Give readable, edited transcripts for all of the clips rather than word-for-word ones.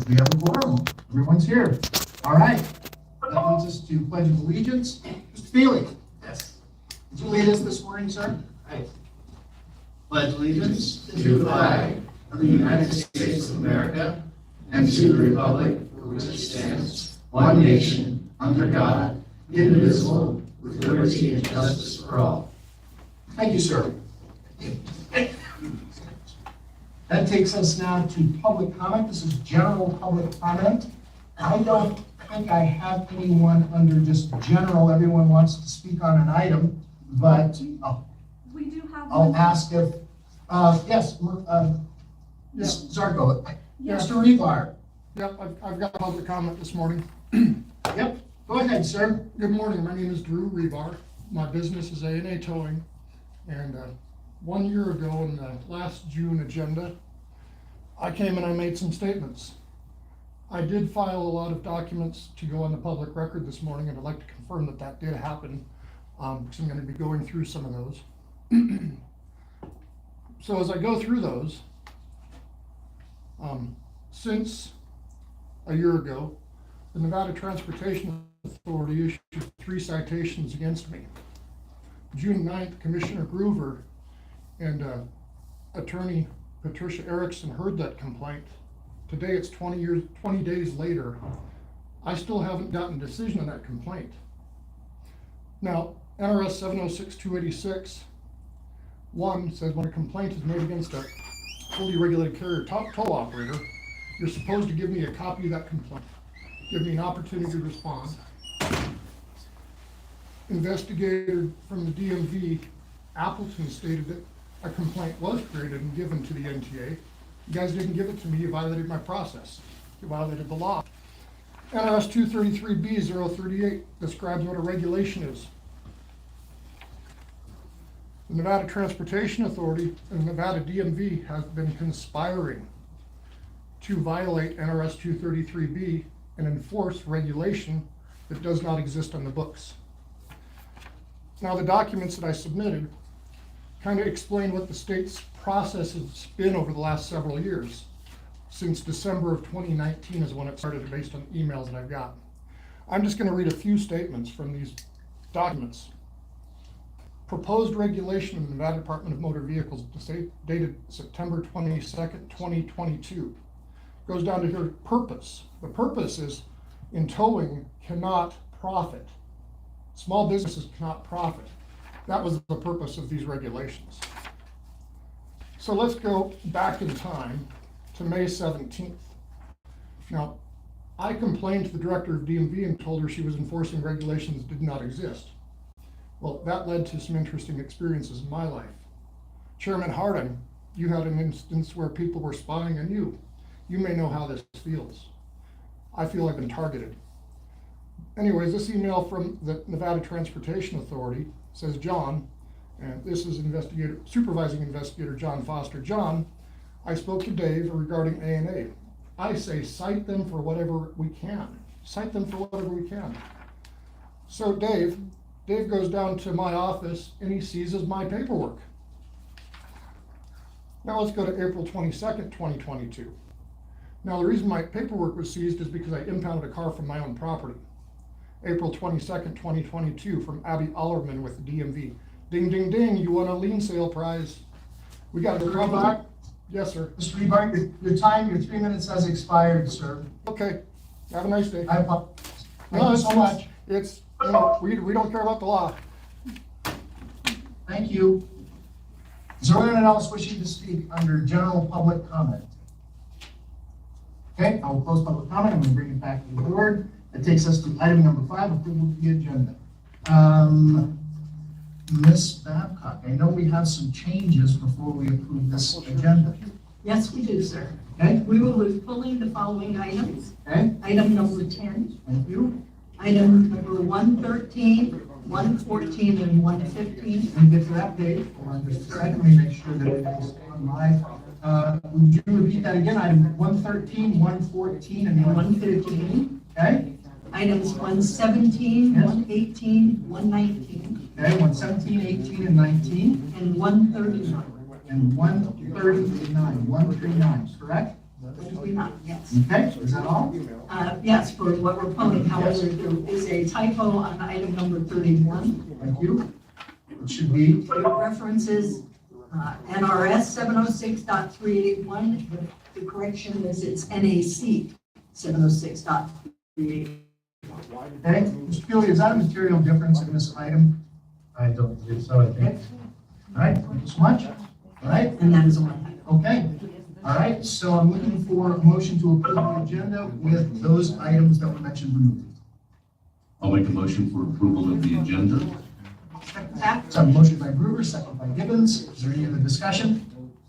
We have a quorum. Everyone's here. All right. That leads us to Pledge of Allegiance. Mr. Feely. Yes. Would you lead us this morning, sir? I pledge allegiance to the flag of the United States of America and to the republic for which it stands, one nation, under God, indivisible, with liberty and justice for all. Thank you, sir. That takes us now to public comment. This is general public comment. I don't think I have anyone under just general. Everyone wants to speak on an item, but We do have. I'll one. ask if, yes, Ms. Zarko. Yes. Mr. Rebar. Yep, I've got public comment this morning. Yep, go ahead, sir. Good morning, my name is Drew Rebar. My business is A&A Towing. And 1 year ago in the last June agenda, I came and I made some statements. I did file a lot of documents to go on the public record this morning, and I'd like to confirm that that did happen, because I'm gonna be going through some of those. So as I go through those, since a year ago, the Nevada Transportation Authority issued 3 citations against me. June 9th, Commissioner Groover and Attorney Patricia Erickson heard that complaint. Today it's 20 days later. I still haven't gotten a decision on that complaint. Now, NRS 706-286, 1 says when a complaint is made against a fully regulated carrier tow operator, you're supposed to give me a copy of that complaint. Give me an opportunity to respond. Investigator from the DMV, Appleton, stated that a complaint was created and given to the NTA. You guys didn't give it to me, you violated my process. You violated the law. NRS 233B-038 describes what a regulation is. The Nevada Transportation Authority and the Nevada DMV have been conspiring to violate NRS 233B and enforce regulation that does not exist on the books. Now, the documents that I submitted kind of explain what the state's process has been over the last several years. Since December of 2019 is when it started, based on emails that I've got. I'm just going to read a few statements from these documents. Proposed regulation of the Nevada Department of Motor Vehicles, dated September 22nd, 2022. Goes down to here, purpose. The purpose is, in towing, cannot profit. Small businesses cannot profit. That was the purpose of these regulations. So let's go back in time to May 17th. Now, I complained to the director of DMV and told her she was enforcing regulations that did not exist. Well, that led to some interesting experiences in my life. Chairman Harding, you had an instance where people were spying on you. You may know how this feels. I feel I've been targeted. Anyways, this email from the Nevada Transportation Authority says, John, and this is Supervising Investigator John Foster. John, I spoke to Dave regarding A&A. I say cite them for whatever we can. Cite them for whatever we can. So Dave goes down to my office and he seizes my paperwork. Now let's go to April 22nd, 2022. Now the reason my paperwork was seized is because I impounded a car from my own property. April 22nd, 2022, from Abby Allerman with the DMV. Ding, ding, ding, you won a lien sale prize. We got a Rebar? Yes, sir. Mr. Rebar, your 3 minutes has expired, sir. Okay, have a nice day. Thank you so much. It's, you know, we don't care about the law. Thank you. Is there anyone else wishing to speak under general public comment? Okay, I will close public comment. I'm going to bring it back to the board. That takes us to item number 5, approval of the agenda. Ms. Babcock, I know we have some changes before we approve this agenda. Yes, we do, sir. Okay, We will be pulling the following items. okay, Item number 10, thank you. item number 113, 114, and 115. Let me get to that page. Hold on just a second. Let me make sure that everything's on live. Would you repeat that again? Item 113, 114, and 115. Okay? Items 117, 118, 119, Okay, 117, 18, and 19, and 139. and 139, 139, correct? Yes. Okay, is that all? Yes, for what we're pulling, however, there is a typo on item number 31. Thank you. It should be, It references NRS 706.381, but the correction is it's NAC 706.381. okay, Mr. Cooley, is that a material difference in this item? I don't believe so, I think. All right, thank you so much. All right, And that is one item. okay. All right, so I'm looking for a motion to approve the agenda with those items that were mentioned removed. I'll make a motion for approval of the agenda. So a motion by Brewer, second by Gibbons. Is there any other discussion?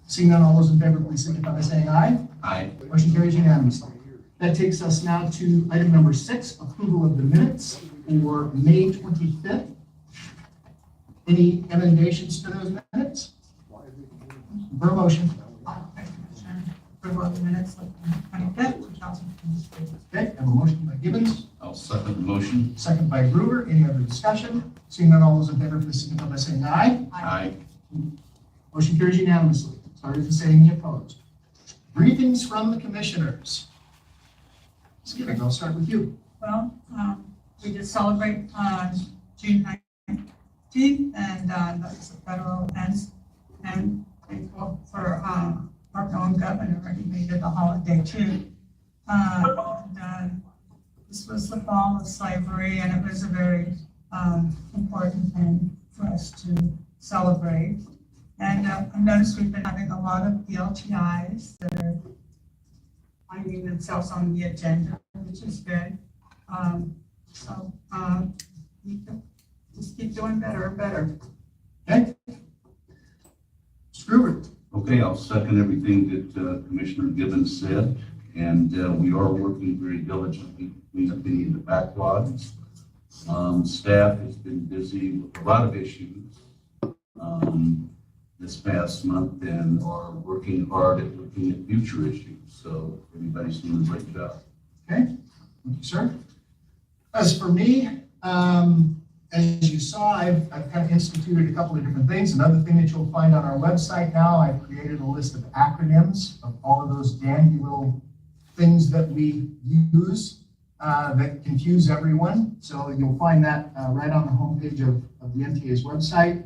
Seeing none, all those in favor, please signify by saying aye. Aye. Motion carries unanimously. That takes us now to item number 6, approval of the minutes for May 25th. Any emendations to those minutes? For a motion. Approval of the minutes of the 25th, 2023. Okay, I have a motion by Gibbons, I'll second the motion. second by Brewer. Any other discussion? Seeing none, all those in favor, please signify by saying aye. Aye. Motion carries unanimously. Sorry for saying any opposed. Briefings from the commissioners. Ms. Gibbons, I'll start with you. Well, we did celebrate June 19th, and that's the federal ends, and thankful for our own governor, he made it a holiday too. This was the fall of slavery, and it was a very important thing for us to celebrate. And I've noticed we've been having a lot of PLTIs that are finding themselves on the agenda, which is good. We can just keep doing better and better. Okay? Screw it. Okay, I'll second everything that Commissioner Gibbons said, and we are working very diligently to clean up any of the backlogs. Staff has been busy with a lot of issues this past month and are working hard at looking at future issues, so everybody's doing a great job. Okay, thank you, sir. As for me, as you saw, I've kind of instituted a couple of different things. Another thing that you'll find on our website now, I've created a list of acronyms of all of those dandy little things that we use that confuse everyone. So you'll find that right on the homepage of the MTA's website.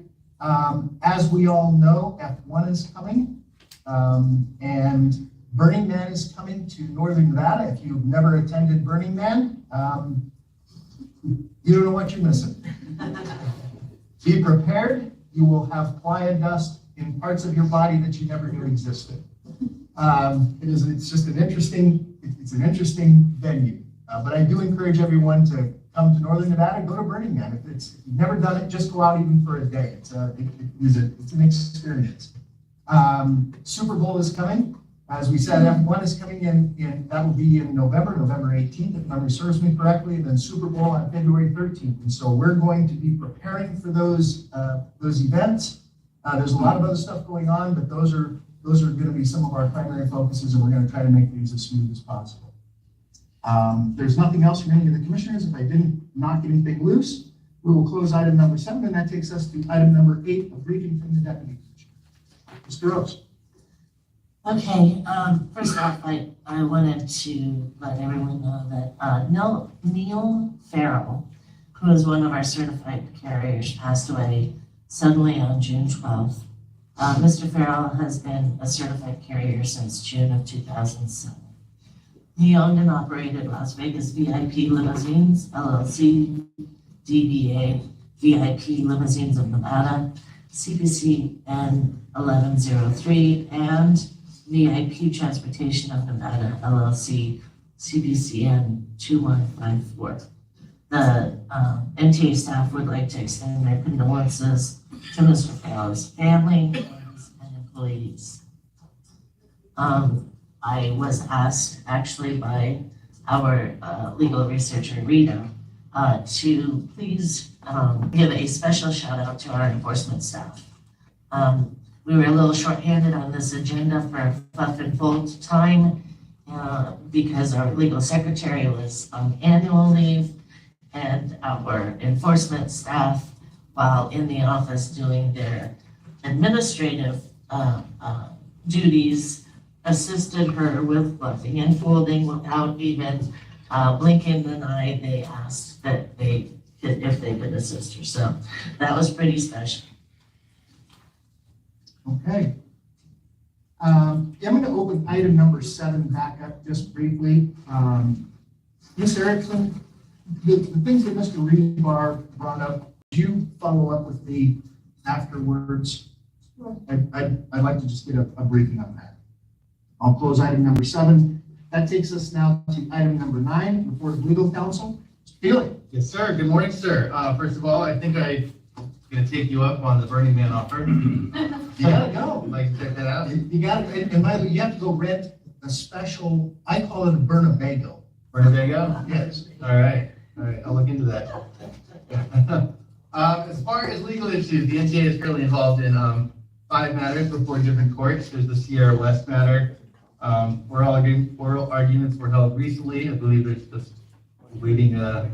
As we all know, F1 is coming, and Burning Man is coming to Northern Nevada. If you've never attended Burning Man, you don't know what you're missing. Be prepared. You will have playa dust in parts of your body that you never knew existed. It's just an interesting venue. But I do encourage everyone to come to Northern Nevada, go to Burning Man. If you've never done it, just go out even for a day. It's an experience. Super Bowl is coming. As we said, F1 is coming in, that will be in November 18th, if memory serves me correctly, and then Super Bowl on February 13th. And so we're going to be preparing for those events. There's a lot of other stuff going on, but those are going to be some of our primary focuses, and we're going to try to make things as smooth as possible. There's nothing else from any of the commissioners. If I didn't knock anything loose, we will close item number 7, and that takes us to item number 8, a briefing from the deputy commissioner. Mr. Rose. Okay, first off, I wanted to let everyone know that Neil Farrell, who is one of our certified carriers, passed away suddenly on June 12th. Mr. Farrell has been a certified carrier since June of 2007. He owned and operated Las Vegas VIP Limousines, LLC, DBA VIP Limousines of Nevada, CPCN 1103, and VIP Transportation of Nevada, LLC, CPCN 2154. The NTA staff would like to extend their condolences to Mr. Farrell's family, friends, and employees. I was asked actually by our legal researcher, Rita, to please give a special shout out to our enforcement staff. We were a little shorthanded on this agenda for fluff and fold time because our legal secretary was on annual leave and our enforcement staff, while in the office doing their administrative duties, assisted her with fluffing and folding without even blinking an eye. They asked that if they could assist her, so that was pretty special. Okay. I'm going to open item number 7 back up just briefly. Ms. Erickson, the things that Mr. Rebar brought up, did you follow up with me afterwards? I'd like to just get a briefing on that. I'll close item number 7. That takes us now to item number 9, report of legal counsel. Mr. Feely. Yes, sir. Good morning, sir. First of all, I think I'm gonna take you up on the Burning Man offer. You gotta go. Would like to check that out? You gotta, and by the way, you have to go rent a special, I call it a Bernabago. Winnebago? Yes. All right, I'll look into that. As far as legal issues, the NTA is currently involved in 5 matters before different courts. There's the Sierra West matter. Oral arguments were held recently. I believe it's just waiting a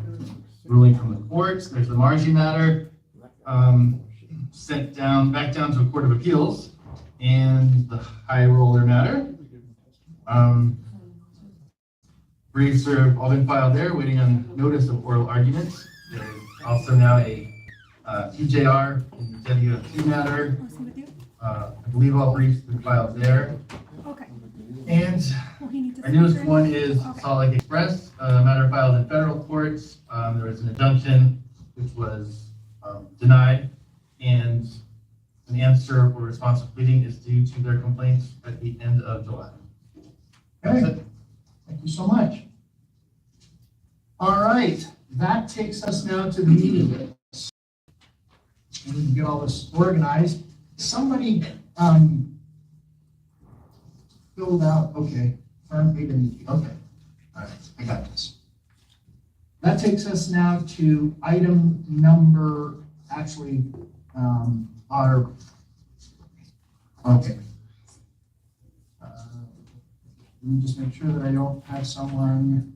ruling from the courts. There's the Margie matter, back down to a court of appeals, and the High Roller matter. Briefs have all been filed there, waiting on notice of oral arguments. There's also now a TJR in the WFT matter. I believe all briefs have been filed there. Okay. And Well, he needs to our newest sign. one is Okay. Salt Lake Express, a matter filed in federal courts. There was an injunction which was denied, and an answer or response to pleading is due to their complaints at the end of July. That's Okay, it. thank you so much. All right, that takes us now to the meeting minutes. We need to get all this organized. Somebody, filled out, okay, firm paid okay, all right, I got this. That takes us now to item number, actually, okay. Let me just make sure that I don't have someone.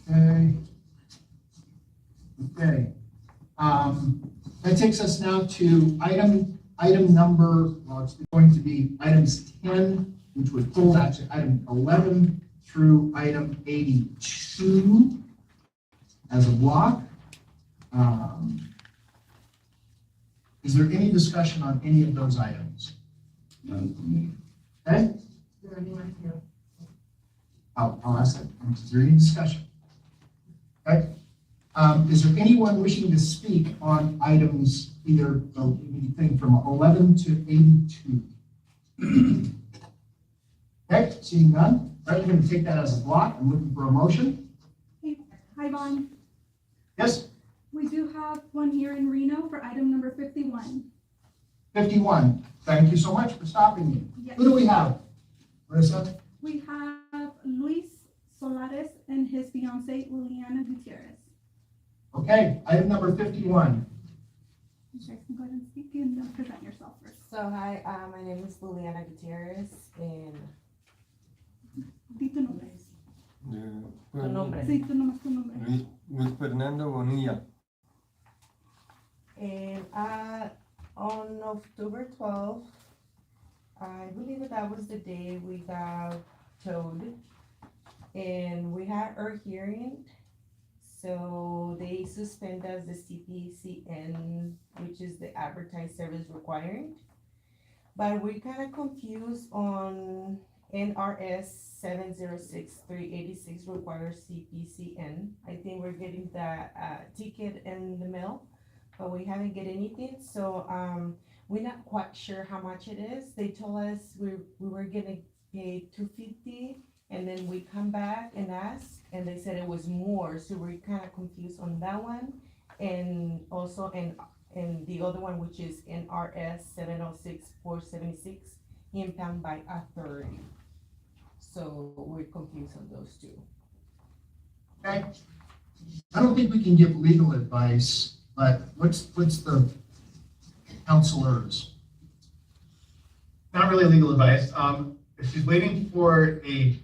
Okay. Okay. That takes us now to item number, well, it's going to be items 10, which would pull actually item 11 through item 82 as a block. Is there any discussion on any of those items? None for me. Okay? I'll ask that. Is there any discussion? Okay. Is there anyone wishing to speak on items, either anything from 11 to 82? Okay, seeing none. All right, we're going to take that as a block. I'm looking for a motion. Hi, Vaughn. Yes, We do have one here in Reno for item number 51. 51. Thank you so much for stopping me. Yes. Who do we have? Marissa? We have Luis Solares and his fiancee Liliana Gutierrez. Okay, item number 51. You guys can go ahead and speak and present yourself first. So hi, my name is Liliana Gutierrez and Di tu nombre. tu nombre. Sí, tu nombre, tu nombre. Luis Fernando Bonilla. And on October 12th, I believe that was the day we got towed. And we had our hearing. So they suspend us the CPCN, which is the advertised service required. But we're kind of confused on NRS 706386 requires CPCN. I think we're getting that ticket in the mail, but we haven't get anything. So we're not quite sure how much it is. They told us we were gonna pay $250, and then we come back and ask, and they said it was more. So we're kind of confused on that one, and also in the other one, which is NRS 706476, impound by authority. So we're confused on those two. Okay. I don't think we can give legal advice, but what's the counselor's? Not really legal advice. She's waiting for a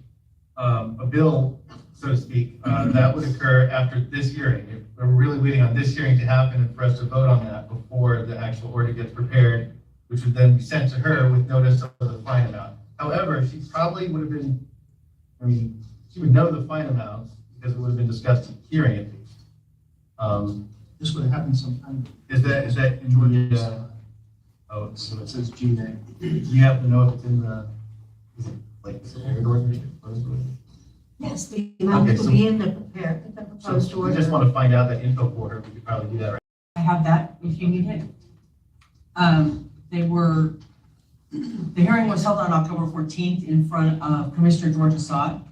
bill, so to speak, that would occur after this hearing. We're really waiting on this hearing to happen and for us to vote on that before the actual order gets prepared, which would then be sent to her with notice of the fine amount. However, she probably would have been, I mean, she would know the fine amount because it would have been discussed at hearing at least. This would have happened sometime. Is that in the, oh, so it says G-Name. Do you happen to know if it's in the, is it like the prepared ordinance? Proposed ordinance? Yes, the amount Okay, will so- be in the proposed So we order. just want to find out that info for her. We could probably do that right. I have that if you need it. The hearing was held on October 14th in front of Commissioner George Assad.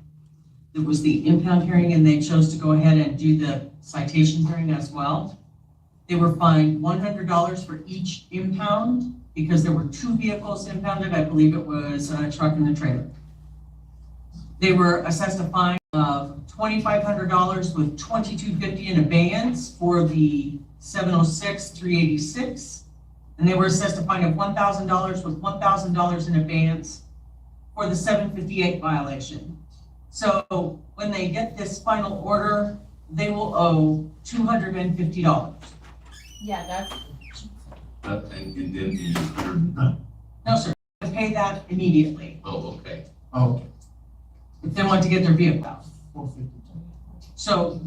It was the impound hearing and they chose to go ahead and do the citation hearing as well. They were fined $100 for each impound because there were 2 vehicles impounded. I believe it was a truck and a trailer. They were assessed a fine of $2,500 with $2,250 in abeyance for the 706 386. And they were assessed a fine of $1,000 with $1,000 in abeyance for the 758 violation. So when they get this final order, they will owe $250. Yeah, that's, And then the other, No, sir, they pay that immediately oh, okay. Oh, okay. if they want to get their vehicle out. 450. So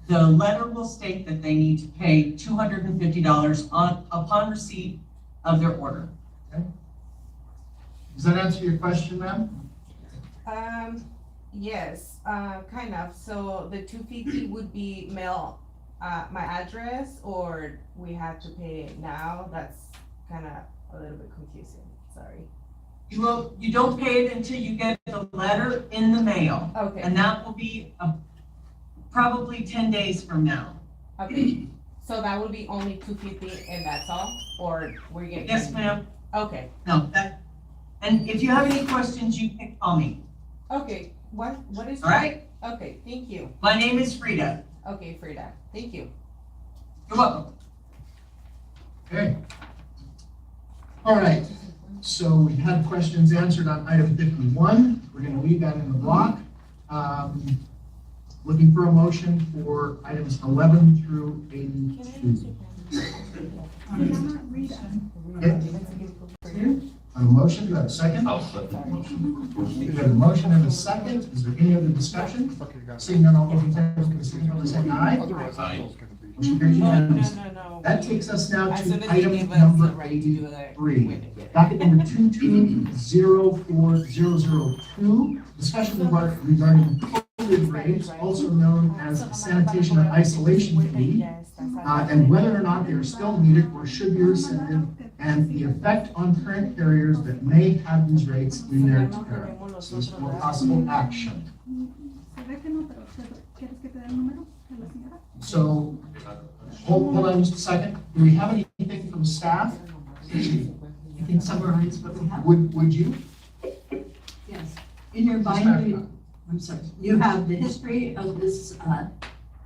the letter will state that they need to pay $250 upon receipt of their order. Does that answer your question, ma'am? yes, kind of. So the 250 would be mail, my address, or we have to pay it now? That's kind of a little bit confusing, sorry. You don't pay it until you get the letter in the mail, Okay, and that will be probably 10 days from now. okay. So that would be only 250 and that's all, or we're getting? Yes, ma'am. Okay, No, and if you have any questions, you can call me. okay. What is? All right? Okay, thank you. My name is Frida. Okay, Frida, thank you. You're welcome. Okay. All right, so we've had questions answered on item 51. We're gonna leave that in the block. Looking for a motion for items 11 through 82. On a motion, do I have a second? I'll second the motion. We have a motion and a second. Is there any other discussion? Okay, guys. Seeing none, all those in favor, please signify by saying aye. Otherwise, the Aye. bill's gonna be. Motion carries unanimously. No. That takes us now As soon to as you item give us number the right to do that, 83. we can get it. Docket number 2204002, discussion regarding COVID rates, also known as sanitation and isolation fee, and whether or not they are still needed or should be rescinded, and the effect on current carriers that may have these rates in their tariff. So this is for possible action. Se ve que no, pero ¿quieres que te dé el número de la señora? So, hold on just a second. Do we have anything from staff? You can summarize what we have. Would you? Yes. In your binder, I'm sorry, you have the history of this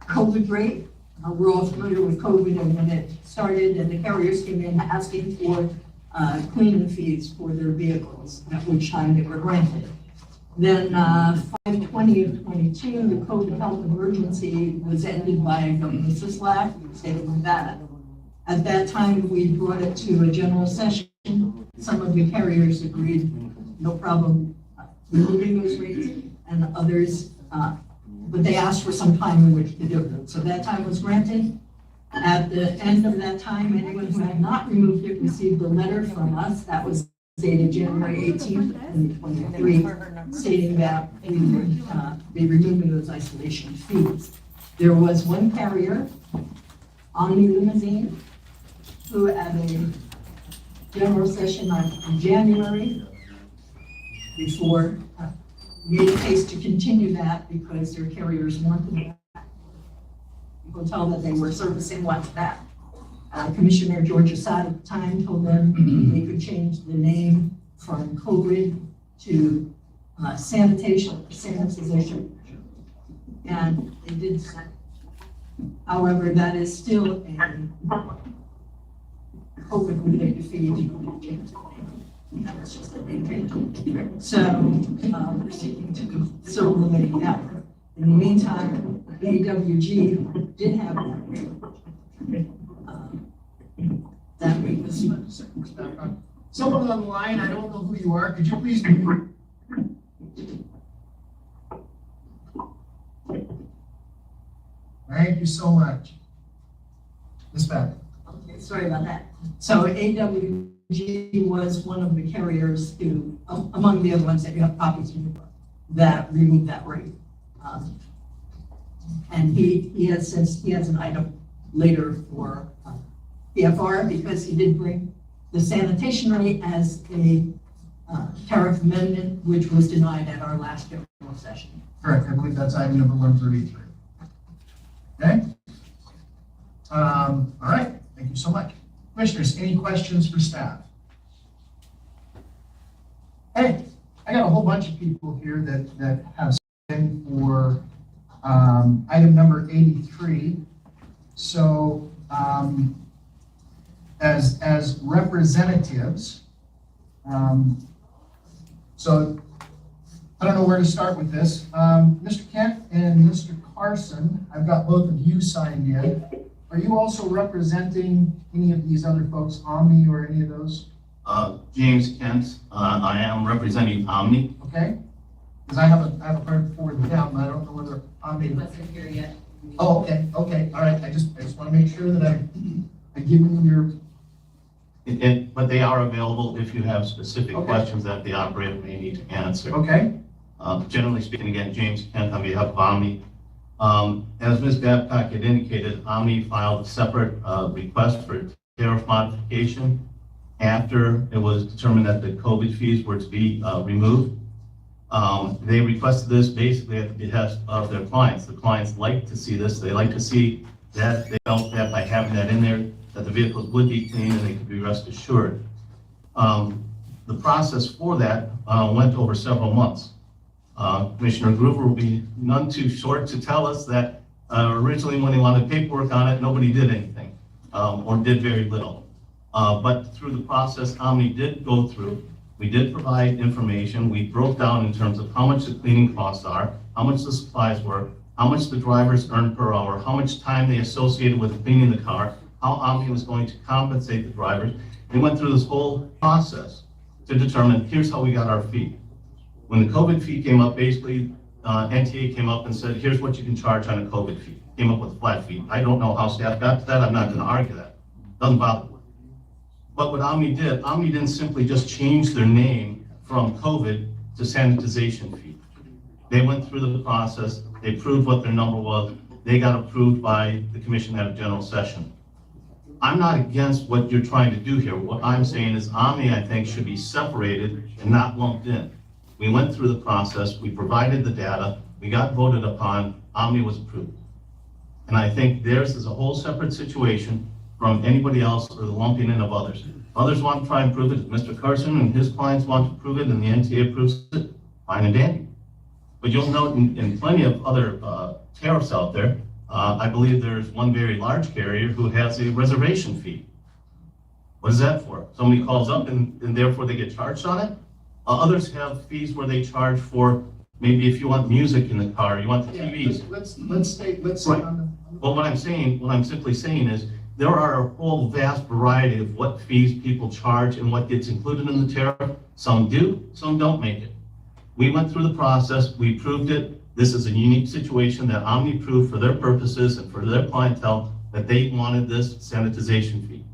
COVID rate. We're all familiar with COVID and when it started and the carriers came in asking for cleaning fees for their vehicles, at which time they were granted. Then 5/20 of '22, the COVID health emergency was ended by Governor Sisolak, state of Nevada. At that time, we brought it to a general session. Some of the carriers agreed, no problem removing those rates, and others, but they asked for some time in which to do it. So that time was granted. At the end of that time, anyone who had not removed it received a letter from us that was dated January 18th, 2023, stating that we would be removing those isolation fees. There was one carrier, Omni Limousine, who at a general session in January before made a case to continue that because their carriers wanted that. The hotel that they were servicing wanted that. Commissioner George Assad at the time told them they could change the name from COVID to sanitization. And they did so. However, that is still a COVID-related fee. That's just a name change. So we're seeking to still eliminate that. In the meantime, AWG did have that rate. That rate was Someone on the line, I don't know who you are, could you please? Thank you so much. Ms. Bennett. Okay, sorry about that. So AWG was one of the carriers who, among the other ones that you have copies in your book, that removed that rate. And he has since, he has an item later for PFR because he did bring the sanitation rate as a tariff amendment, which was denied at our last general session. Correct, I believe that's item number 133. Okay? All right, thank you so much. Commissioners, any questions for staff? Hey, I got a whole bunch of people here that have been for item number 83. So as representatives, so I don't know where to start with this. Mr. Kent and Mr. Carson, I've got both of you signed in. Are you also representing any of these other folks, Omni or any of those? James Kent, I am representing Omni. Okay? Because I have a card for them, but I don't know whether Omni. Wasn't here yet. Oh, okay, all right. I just want to make sure that I give you your, But they are available if you have specific Okay. questions that the operator may need to answer. okay? Generally speaking, again, James Kent on behalf of Omni. As Ms. Babcock had indicated, Omni filed a separate request for tariff modification after it was determined that the COVID fees were to be removed. They requested this basically at the behest of their clients. The clients like to see this. They like to see that they felt that by having that in there, that the vehicles would be clean and they could be rest assured. The process for that went over several months. Commissioner Groover will be none too short to tell us that originally when he wanted paperwork on it, nobody did anything or did very little. But through the process, Omni did go through. We did provide information. We broke down in terms of how much the cleaning costs are, how much the supplies were, how much the drivers earned per hour, how much time they associated with cleaning the car, how Omni was going to compensate the drivers. We went through this whole process to determine, here's how we got our fee. When the COVID fee came up, basically, NTA came up and said, here's what you can charge on a COVID fee. Came up with a flat fee. I don't know how staff got to that. I'm not gonna argue that. Doesn't bother me. But what Omni didn't simply just change their name from COVID to sanitization fee. They went through the process. They proved what their number was. They got approved by the commission at a general session. I'm not against what you're trying to do here. What I'm saying is Omni, I think, should be separated and not lumped in. We went through the process, we provided the data, we got voted upon, Omni was approved. And I think theirs is a whole separate situation from anybody else or the lumping in of others. Others want to try and prove it, Mr. Carson and his clients want to prove it, and the NTA approves it, fine and dandy. But you'll note in plenty of other tariffs out there, I believe there's one very large carrier who has a reservation fee. What is that for? Somebody calls up and therefore they get charged on it? Others have fees where they charge for, maybe if you want music in the car, you want the TVs. Let's stay Right. on the. Well, what I'm simply saying is, there are a whole vast variety of what fees people charge and what gets included in the tariff. Some do, some don't make it. We went through the process, we proved it. This is a unique situation that Omni proved for their purposes and for their clientele that they wanted this sanitization fee.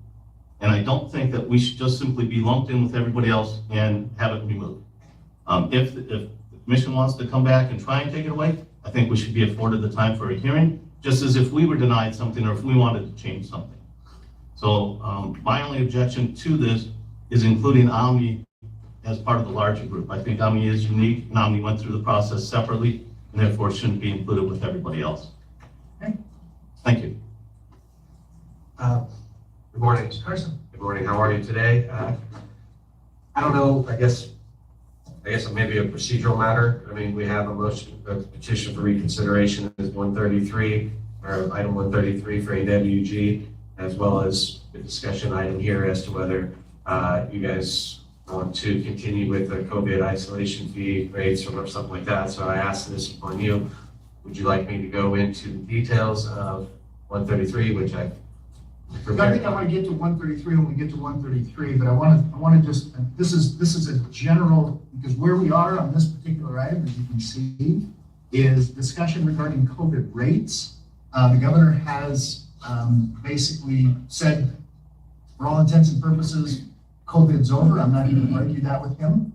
And I don't think that we should just simply be lumped in with everybody else and have it removed. If the commission wants to come back and try and take it away, I think we should be afforded the time for a hearing, just as if we were denied something or if we wanted to change something. So my only objection to this is including Omni as part of the larger group. I think Omni is unique and Omni went through the process separately and therefore shouldn't be included with everybody else. Okay. Thank you. Good morning. Carson. Good morning. How are you today? I don't know, I guess maybe a procedural matter. I mean, we have a petition for reconsideration is 133, or item 133 for AWG, as well as the discussion item here as to whether you guys want to continue with the COVID isolation fee rates or something like that. So I asked this upon you. Would you like me to go into the details of 133, which I've I think I want to get to 133 when we get to 133, but I want to just, this is a general, because where we are on this particular item, as you can see, is discussion regarding COVID rates. The governor has basically said, for all intents and purposes, COVID's over. I'm not going to argue that with him.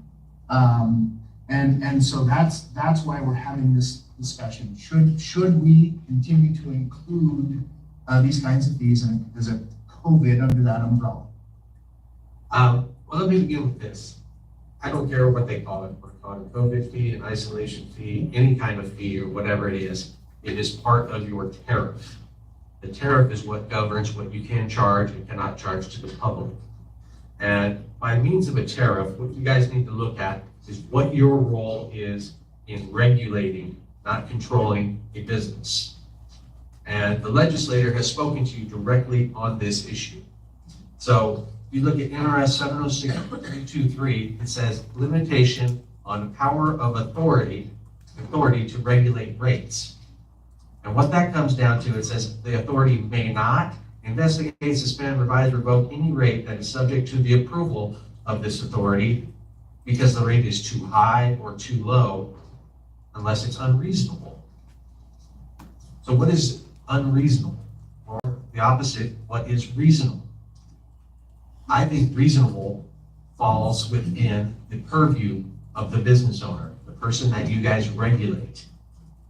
And so that's why we're having this discussion. Should we continue to include these kinds of fees and as a COVID under that umbrella? Well, let me begin with this. I don't care what they call it, whether call it a COVID fee, an isolation fee, any kind of fee or whatever it is part of your tariff. The tariff is what governs what you can charge and cannot charge to the public. And by means of a tariff, what you guys need to look at is what your role is in regulating, not controlling a business. And the legislator has spoken to you directly on this issue. So if you look at NRS 706.323, it says limitation on power of authority to regulate rates. And what that comes down to, it says the authority may not investigate, suspend, revise, revoke any rate that is subject to the approval of this authority because the rate is too high or too low unless it's unreasonable. So what is unreasonable? Or the opposite, what is reasonable? I think reasonable falls within the purview of the business owner, the person that you guys regulate.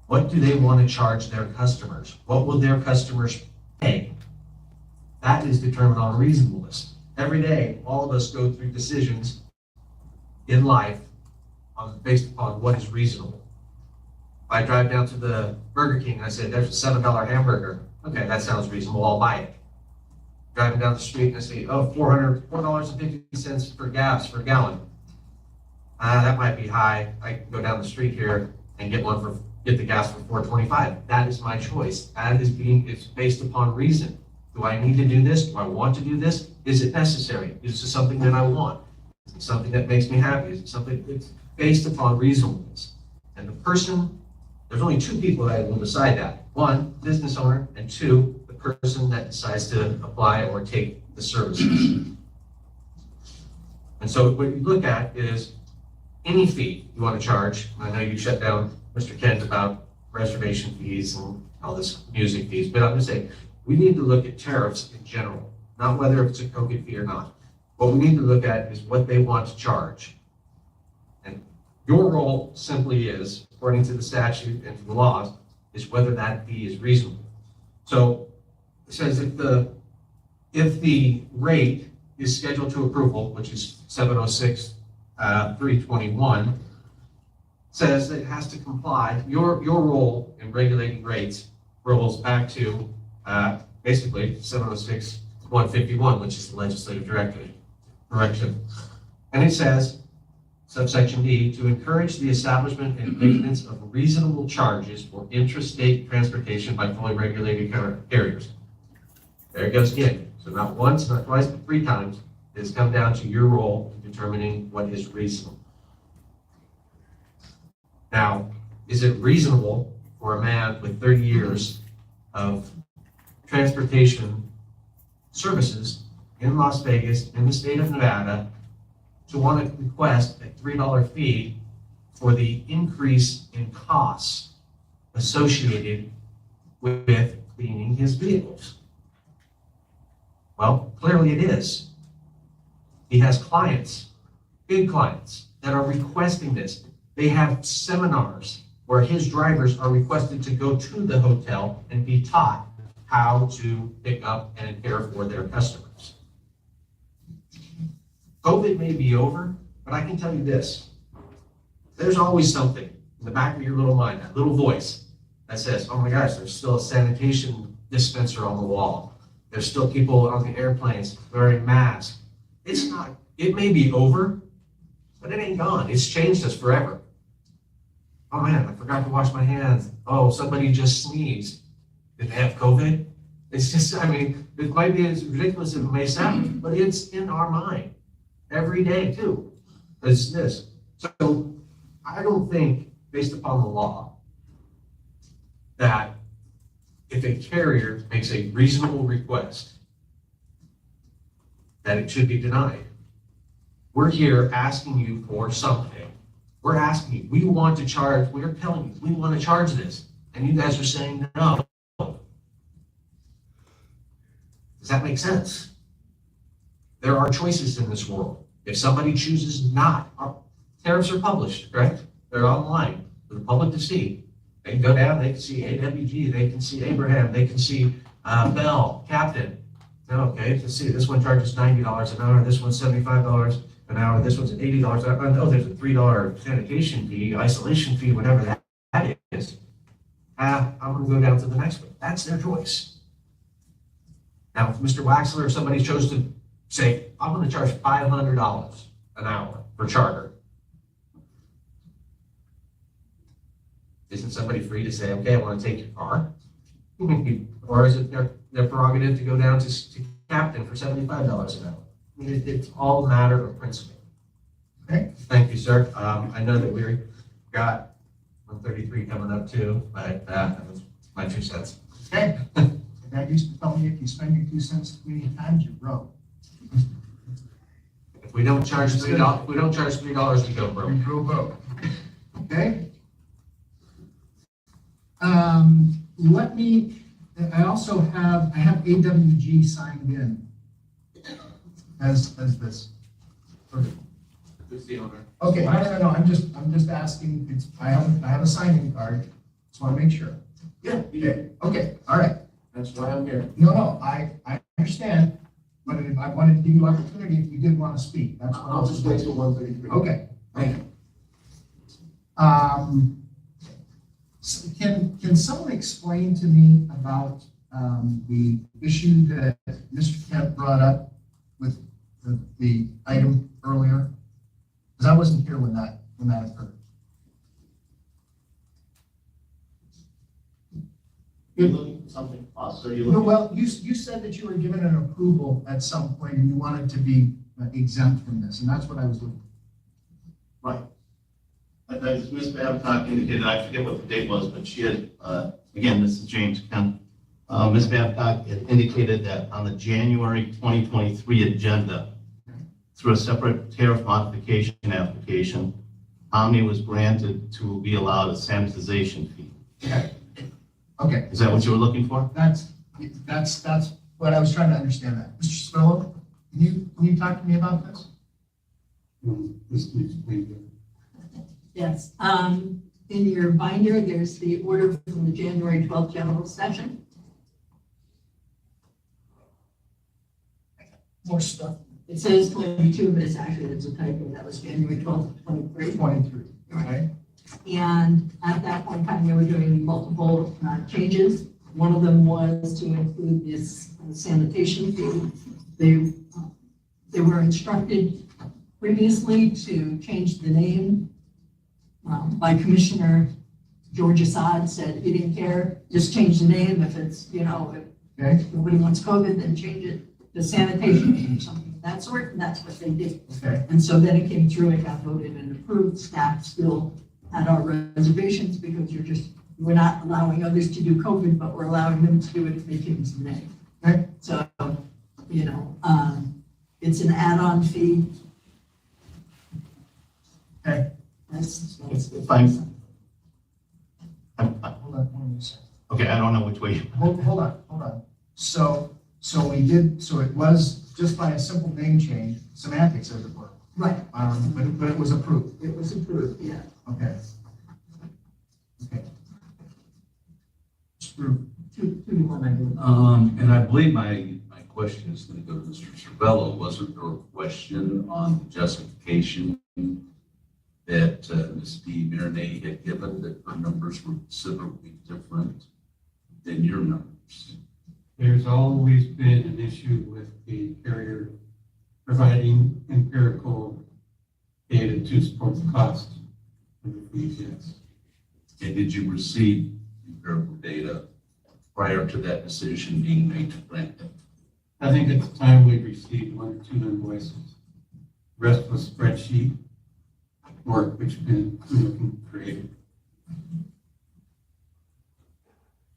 What do they want to charge their customers? What will their customers pay? That is determined on reasonableness. Every day, all of us go through decisions in life based upon what is reasonable. If I drive down to the Burger King and I say, there's a $7 hamburger. Okay, that sounds reasonable, I'll buy it. Driving down the street and I say, oh, $4.50 for gas per gallon. That might be high. I can go down the street here and get the gas for $4.25. That is my choice. It's based upon reason. Do I need to do this? Do I want to do this? Is it necessary? Is this something that I want? Is it something that makes me happy? Is it something that's based upon reasonableness? And the person, there's only two people that will decide that. One, business owner, and two, the person that decides to apply or take the services. And so what you look at is any fee you want to charge. I know you shut down Mr. Kent about reservation fees and all this music fees, but I'm going to say we need to look at tariffs in general, not whether it's a COVID fee or not. What we need to look at is what they want to charge. And your role simply is, according to the statute and to the laws, is whether that fee is reasonable. So it says if the rate is scheduled to approval, which is 706.321, says that it has to comply. Your role in regulating rates rolls back to basically 706.151, which is the legislative direction. And it says, subsection D, to encourage the establishment and maintenance of reasonable charges for intrastate transportation by fully regulated carriers. There it goes again. So not once, not twice, but 3 times. It's come down to your role in determining what is reasonable. Now, is it reasonable for a man with 30 years of transportation services in Las Vegas, in the state of Nevada, to want to request a $3 fee for the increase in costs associated with cleaning his vehicles? Well, clearly it is. He has clients, big clients, that are requesting this. They have seminars where his drivers are requested to go to the hotel and be taught how to pick up and care for their customers. COVID may be over, but I can tell you this. There's always something in the back of your little mind, that little voice that says, oh my gosh, there's still a sanitation dispenser on the wall. There's still people on the airplanes wearing masks. It's not, it may be over, but it ain't gone. It's changed us forever. Oh man, I forgot to wash my hands. Oh, somebody just sneezed. Did they have COVID? It's just, I mean, it might be as ridiculous as it may sound, but it's in our mind every day too. It's this. So I don't think, based upon the law, that if a carrier makes a reasonable request that it should be denied. We're here asking you for something. We're asking you, we want to charge, we're telling you, we want to charge this, and you guys are saying no. Does that make sense? There are choices in this world. If somebody chooses not, our tariffs are published, correct? They're online for the public to see. They can go down, they can see AWG, they can see Abraham, they can see Bell, Captain. Okay, let's see, this one charges $90 an hour, this one's $75 an hour, this one's $80 an hour. Oh, there's a $3 sanitation fee, isolation fee, whatever that is. I'm gonna go down to the next one. That's their choice. Now, if Mr. Waxler or somebody chose to say, I'm gonna charge $500 an hour for charter, isn't somebody free to say, okay, I want to take your car? Or is it their prerogative to go down to Captain for $75 an hour? I mean, it's all a matter of principle. Okay. Thank you, sir. I know that we've got 133 coming up too, but that was my 2 cents. Okay. Dad used to tell me if you spend your 2 cents too many times, you're broke. If we don't charge $3, we go broke. You go broke. Okay? Let me, I have AWG signed in as this. Who's the owner? Okay, no, I'm just asking, I have a sign-in card, just want to make sure. Yeah. Okay, all right. That's why I'm here. No, I understand, but I wanted to give you opportunity if you did want to speak. That's what I'll just wait till 133. Okay, thank you. Can someone explain to me about the issue that Mr. Kemp brought up with the item earlier? Because I wasn't here when that occurred. You're looking for something else, or you No, looking? well, you said that you were given an approval at some point and you wanted to be exempt from this, and that's what I was looking Right. As Ms. Babcock indicated, I forget what the date was, but she had, again, this is James Kemp. Ms. Babcock had indicated that on the January 2023 agenda, through a separate tariff modification application, Omni was granted to be allowed a sanitization fee. Okay, Is that what you were looking for? that's what I was trying to understand that. Mr. Spillo, can you talk to me about this? Yes, in your binder, there's the order from the January 12th general session. More stuff. It says 22, but it's actually, there's a typo, that was January 12th, 23. 23, okay? And at that point in time, they were doing multiple changes. One of them was to include this sanitation fee. They were instructed previously to change the name by Commissioner George Assad, said he didn't care, just change the name. If it's, if Okay, nobody wants COVID, then change it to sanitation or something of that sort, and that's what they did. okay, And so then it came through, it got voted and approved. Staff still had our reservations because we're not allowing others to do COVID, but we're allowing them to do it if they change the name. Okay. So, it's an add-on fee. okay. That's, If I'm, Hold on a second. okay, I don't know which way. Hold on. So it was just by a simple name change, semantics as it were, right, but it was approved. it was approved, yeah. Okay. Approved. Two to one, I believe. And I believe my question is going to go to Mr. Cervello. Wasn't there a question on the justification that Ms. Marinay had given, that her numbers were considerably different than your numbers? There's always been an issue with the carrier providing empirical data to support the cost of the fees, yes. And did you receive empirical data prior to that decision being made to grant it? I think at the time we received 1 or 2 invoices. The rest was spreadsheet work, which been created.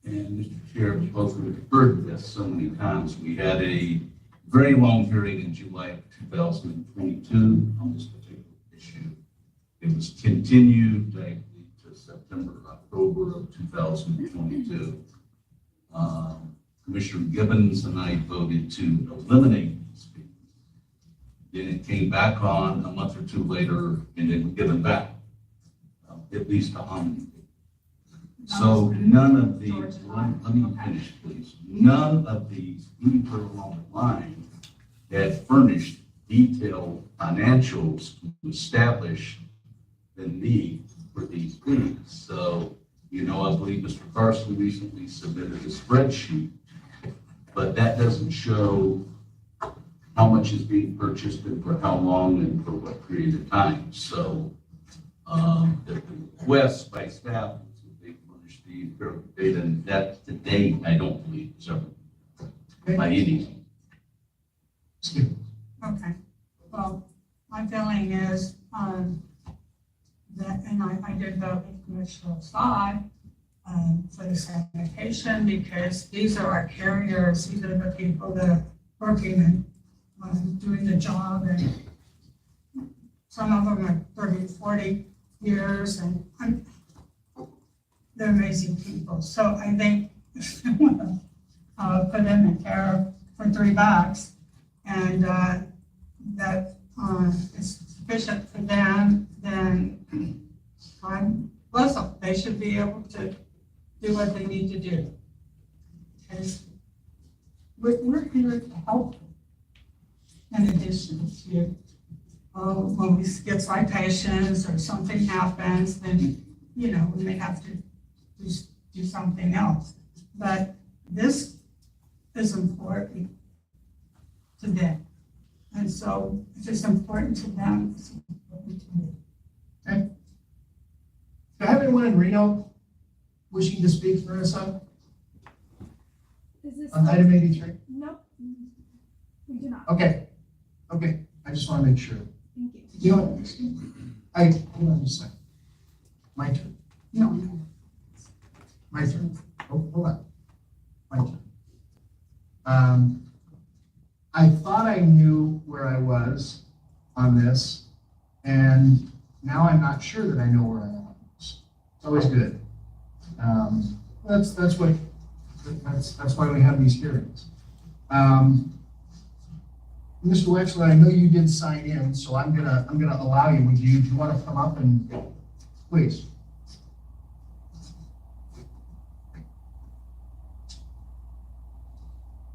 And Mr. Chair, because we've heard this so many times, we had a very long hearing in July of 2022 on this particular issue. It was continued, I believe, to September, October of 2022. Commissioner Gibbons and I voted to eliminate these fees. Then it came back on a month or two later, and they were given back, at least to Omni. So none of these, let me finish, please. None of these, even further along the line, had furnished detailed financials to establish the need for these fees. So, I believe Mr. Carson recently submitted a spreadsheet, but that doesn't show how much is being purchased and for how long and for what period of time. So, the request by staff is that they furnish the empirical data, and that to date, I don't believe is ever by any. Okay, well, my feeling is, that, and I did vote with Commissioner Assad, for the sanitation, because these are our carriers, these are the people that are working and, doing the job, and some of them are 30, 40 years, and they're amazing people. So I think if you want to put them in care for $3, and that is sufficient for them, then God bless them. They should be able to do what they need to do. Because we're here to help them. In addition to, when we get citations or something happens, then, we may have to do something else. But this is important to them. And so if it's important to them, it's important to me. Okay. Do I have anyone in Reno wishing to speak for us on Is this? item 83? Nope, we do not. Okay, I just want to make sure. Thank you. You know what, hold on just a second. My turn. No, My turn. Oh, hold on. My turn. I thought I knew where I was on this, and now I'm not sure that I know where I am on this. It's always good. That's why we have these hearings. Mr. Wexler, I know you did sign in, so I'm gonna allow you. Do you want to come up and, please?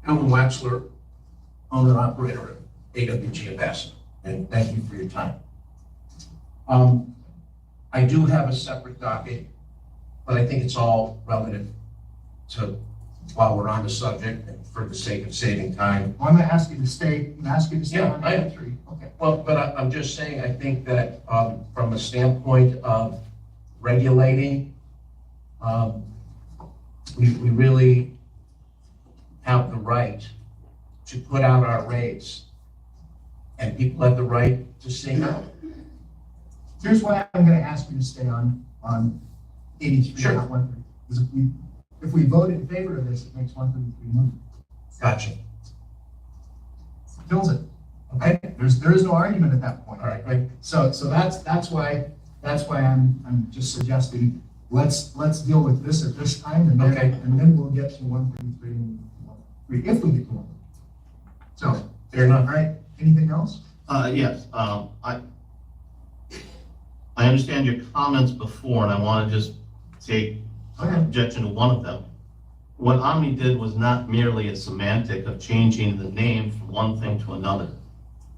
Alan Waxler, owner and operator of AWG Ambassador, and thank you for your time. I do have a separate docket, but I think it's all relative to, while we're on the subject, and for the sake of saving time. Well, I'm gonna ask you to stay Yeah, on I- item 3. Okay. Well, but I'm just saying, I think that from a standpoint of regulating, we really have the right to put out our rates, and people have the right to say no. Here's why I'm gonna ask you to stay on 83, Sure. not 133. Because if we vote in favor of this, it makes 133 moot. Gotcha. Kills it. Okay? There is no argument at that point. All right, great. So that's why I'm just suggesting, let's deal with this at this time, and then, Okay. and then we'll get to 133 and 133, if we get to 133. So, Fair enough. all right, anything else? Yes, I understand your comments before, and I want to just take Okay. objection to one of them. What Omni did was not merely a semantic of changing the name from one thing to another.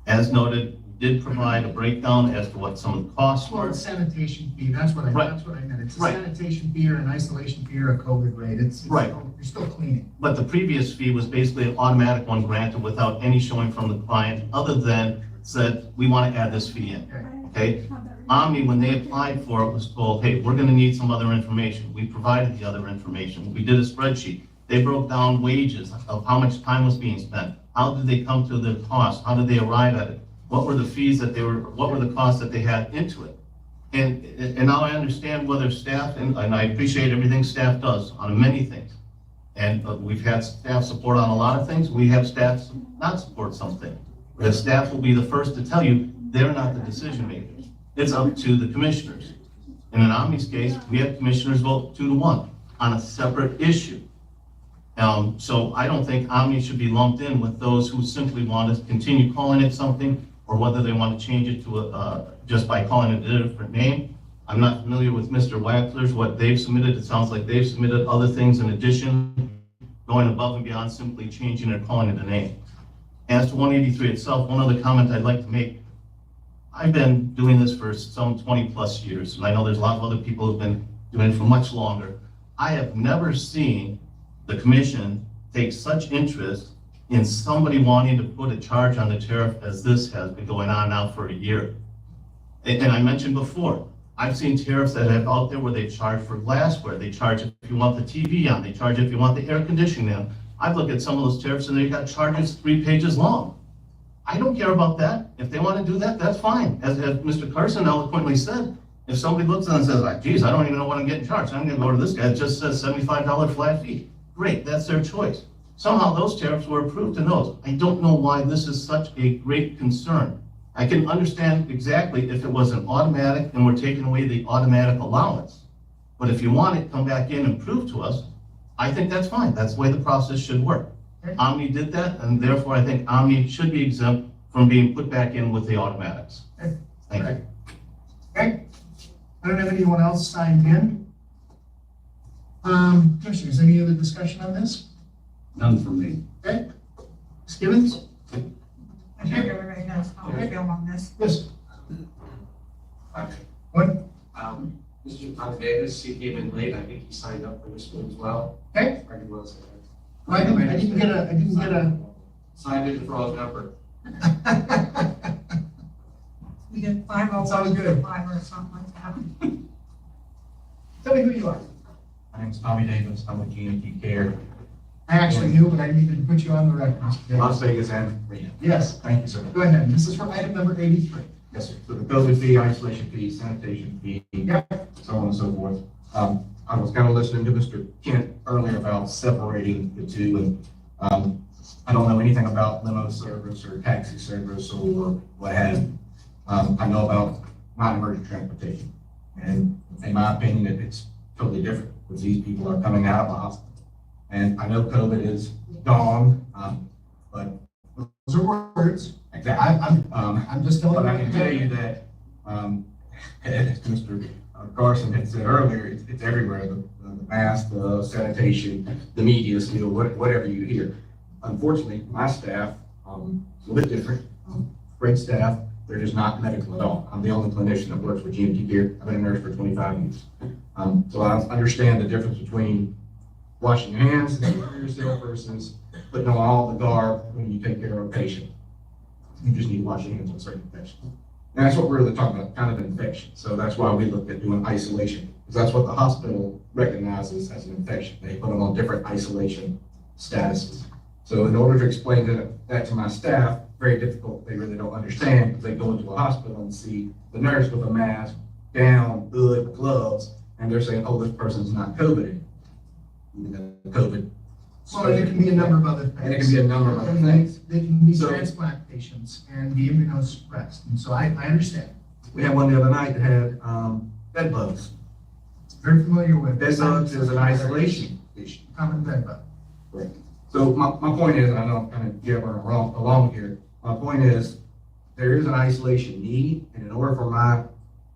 As noted, we did provide a breakdown as to what some of the costs Well, were. it's sanitation fee, that's what I Right. meant. It's a Right. sanitation fee or an isolation fee or a COVID rate. It's Right. You're still cleaning. But the previous fee was basically an automatic one granted without any showing from the client, other than said, we want to add this fee in, okay? Omni, when they applied for it, was told, hey, we're gonna need some other information. We provided the other information. We did a spreadsheet. They broke down wages of how much time was being spent. How did they come to the cost? How did they arrive at it? What were the fees that what were the costs that they had into it? And now I understand whether staff, and I appreciate everything staff does on many things. And we've had staff support on a lot of things. We have staff not support something. The staff will be the first to tell you they're not the decision makers. It's up to the commissioners. In an Omni's case, we have commissioners vote 2-1 on a separate issue. So I don't think Omni should be lumped in with those who simply want to continue calling it something, or whether they want to change it to just by calling it a different name. I'm not familiar with Mr. Waxler's, what they've submitted. It sounds like they've submitted other things in addition, going above and beyond simply changing or calling it a name. As to 183 itself, one other comment I'd like to make. I've been doing this for some 20+ years, and I know there's a lot of other people who've been doing it for much longer. I have never seen the commission take such interest in somebody wanting to put a charge on the tariff as this has been going on now for a year. And I mentioned before, I've seen tariffs that have out there where they charge for glassware, they charge if you want the TV on, they charge if you want the air conditioning on. I've looked at some of those tariffs and they've got charges 3 pages long. I don't care about that. If they want to do that, that's fine. As Mr. Carson eloquently said, if somebody looks at it and says, like, geez, I don't even know what I'm getting charged, I'm gonna go to this guy, it just says $75 flat fee. Great, that's their choice. Somehow those tariffs were approved in those. I don't know why this is such a great concern. I can understand exactly if it was an automatic and we're taking away the automatic allowance. But if you want it, come back in and prove to us, I think that's fine. That's the way the process should work. Omni did that, and therefore I think Omni should be exempt from being put back in with the automatics. Thank you. Okay, I don't have anyone else signed in. Commissioners, any other discussion on this? None for me. Okay, Ms. Gibbons? I think everybody knows how I feel on this. Yes. What? Mr. Tom Davis, he came in late, I think he signed up for this one as well. Okay. Or he was. I didn't get a. Signed in for all number. We get 501 Sounds good. 5 or something like that. Tell me who you are. My name's Tommy Davis, I'm with GMT Care, I actually knew, but I needed to put you on the record. Las Vegas and Reno. Yes, Thank you, sir. go ahead. This is for item number 83. Yes, sir. So the COVID fee, isolation fee, sanitation fee, Yep. so on and so forth. I was kind of listening to Mr. Kent earlier about separating the two, and I don't know anything about limo service or taxi service or what have you. I know about non-emergent transportation, and in my opinion, it's totally different, because these people are coming out of the hospital. And I know COVID is gone, but Those are words. exactly. I'm just telling you. But I can tell you that, as Mr. Carson had said earlier, it's everywhere, the mask, the sanitation, the media still, whatever you hear. Unfortunately, my staff, is a little bit different. Great staff, they're just not medical at all. I'm the only clinician that works with GMT Care. I've been a nurse for 25 years. So I understand the difference between washing your hands and yourself versus putting on all the garb when you take care of a patient. You just need to wash your hands on certain infections. And that's what we're really talking about, kind of an infection. So that's why we looked at doing isolation, because that's what the hospital recognizes as an infection. They put them on different isolation statuses. So in order to explain that to my staff, very difficult, they really don't understand, because they go into a hospital and see the nurse with a mask, gown, hood, gloves, and they're saying, oh, this person's not COVID. Even though COVID. Well, it can be a number of other things. And it can be a number of other things. They can be So- transplant patients and be immunosuppressed, and so I understand. We had one the other night that had bed bugs. Very familiar with. Bed bugs is an isolation issue. Common bed bug. So my point is, and I know I'm kind of jabbering along here, my point is, there is an isolation need, and in order for my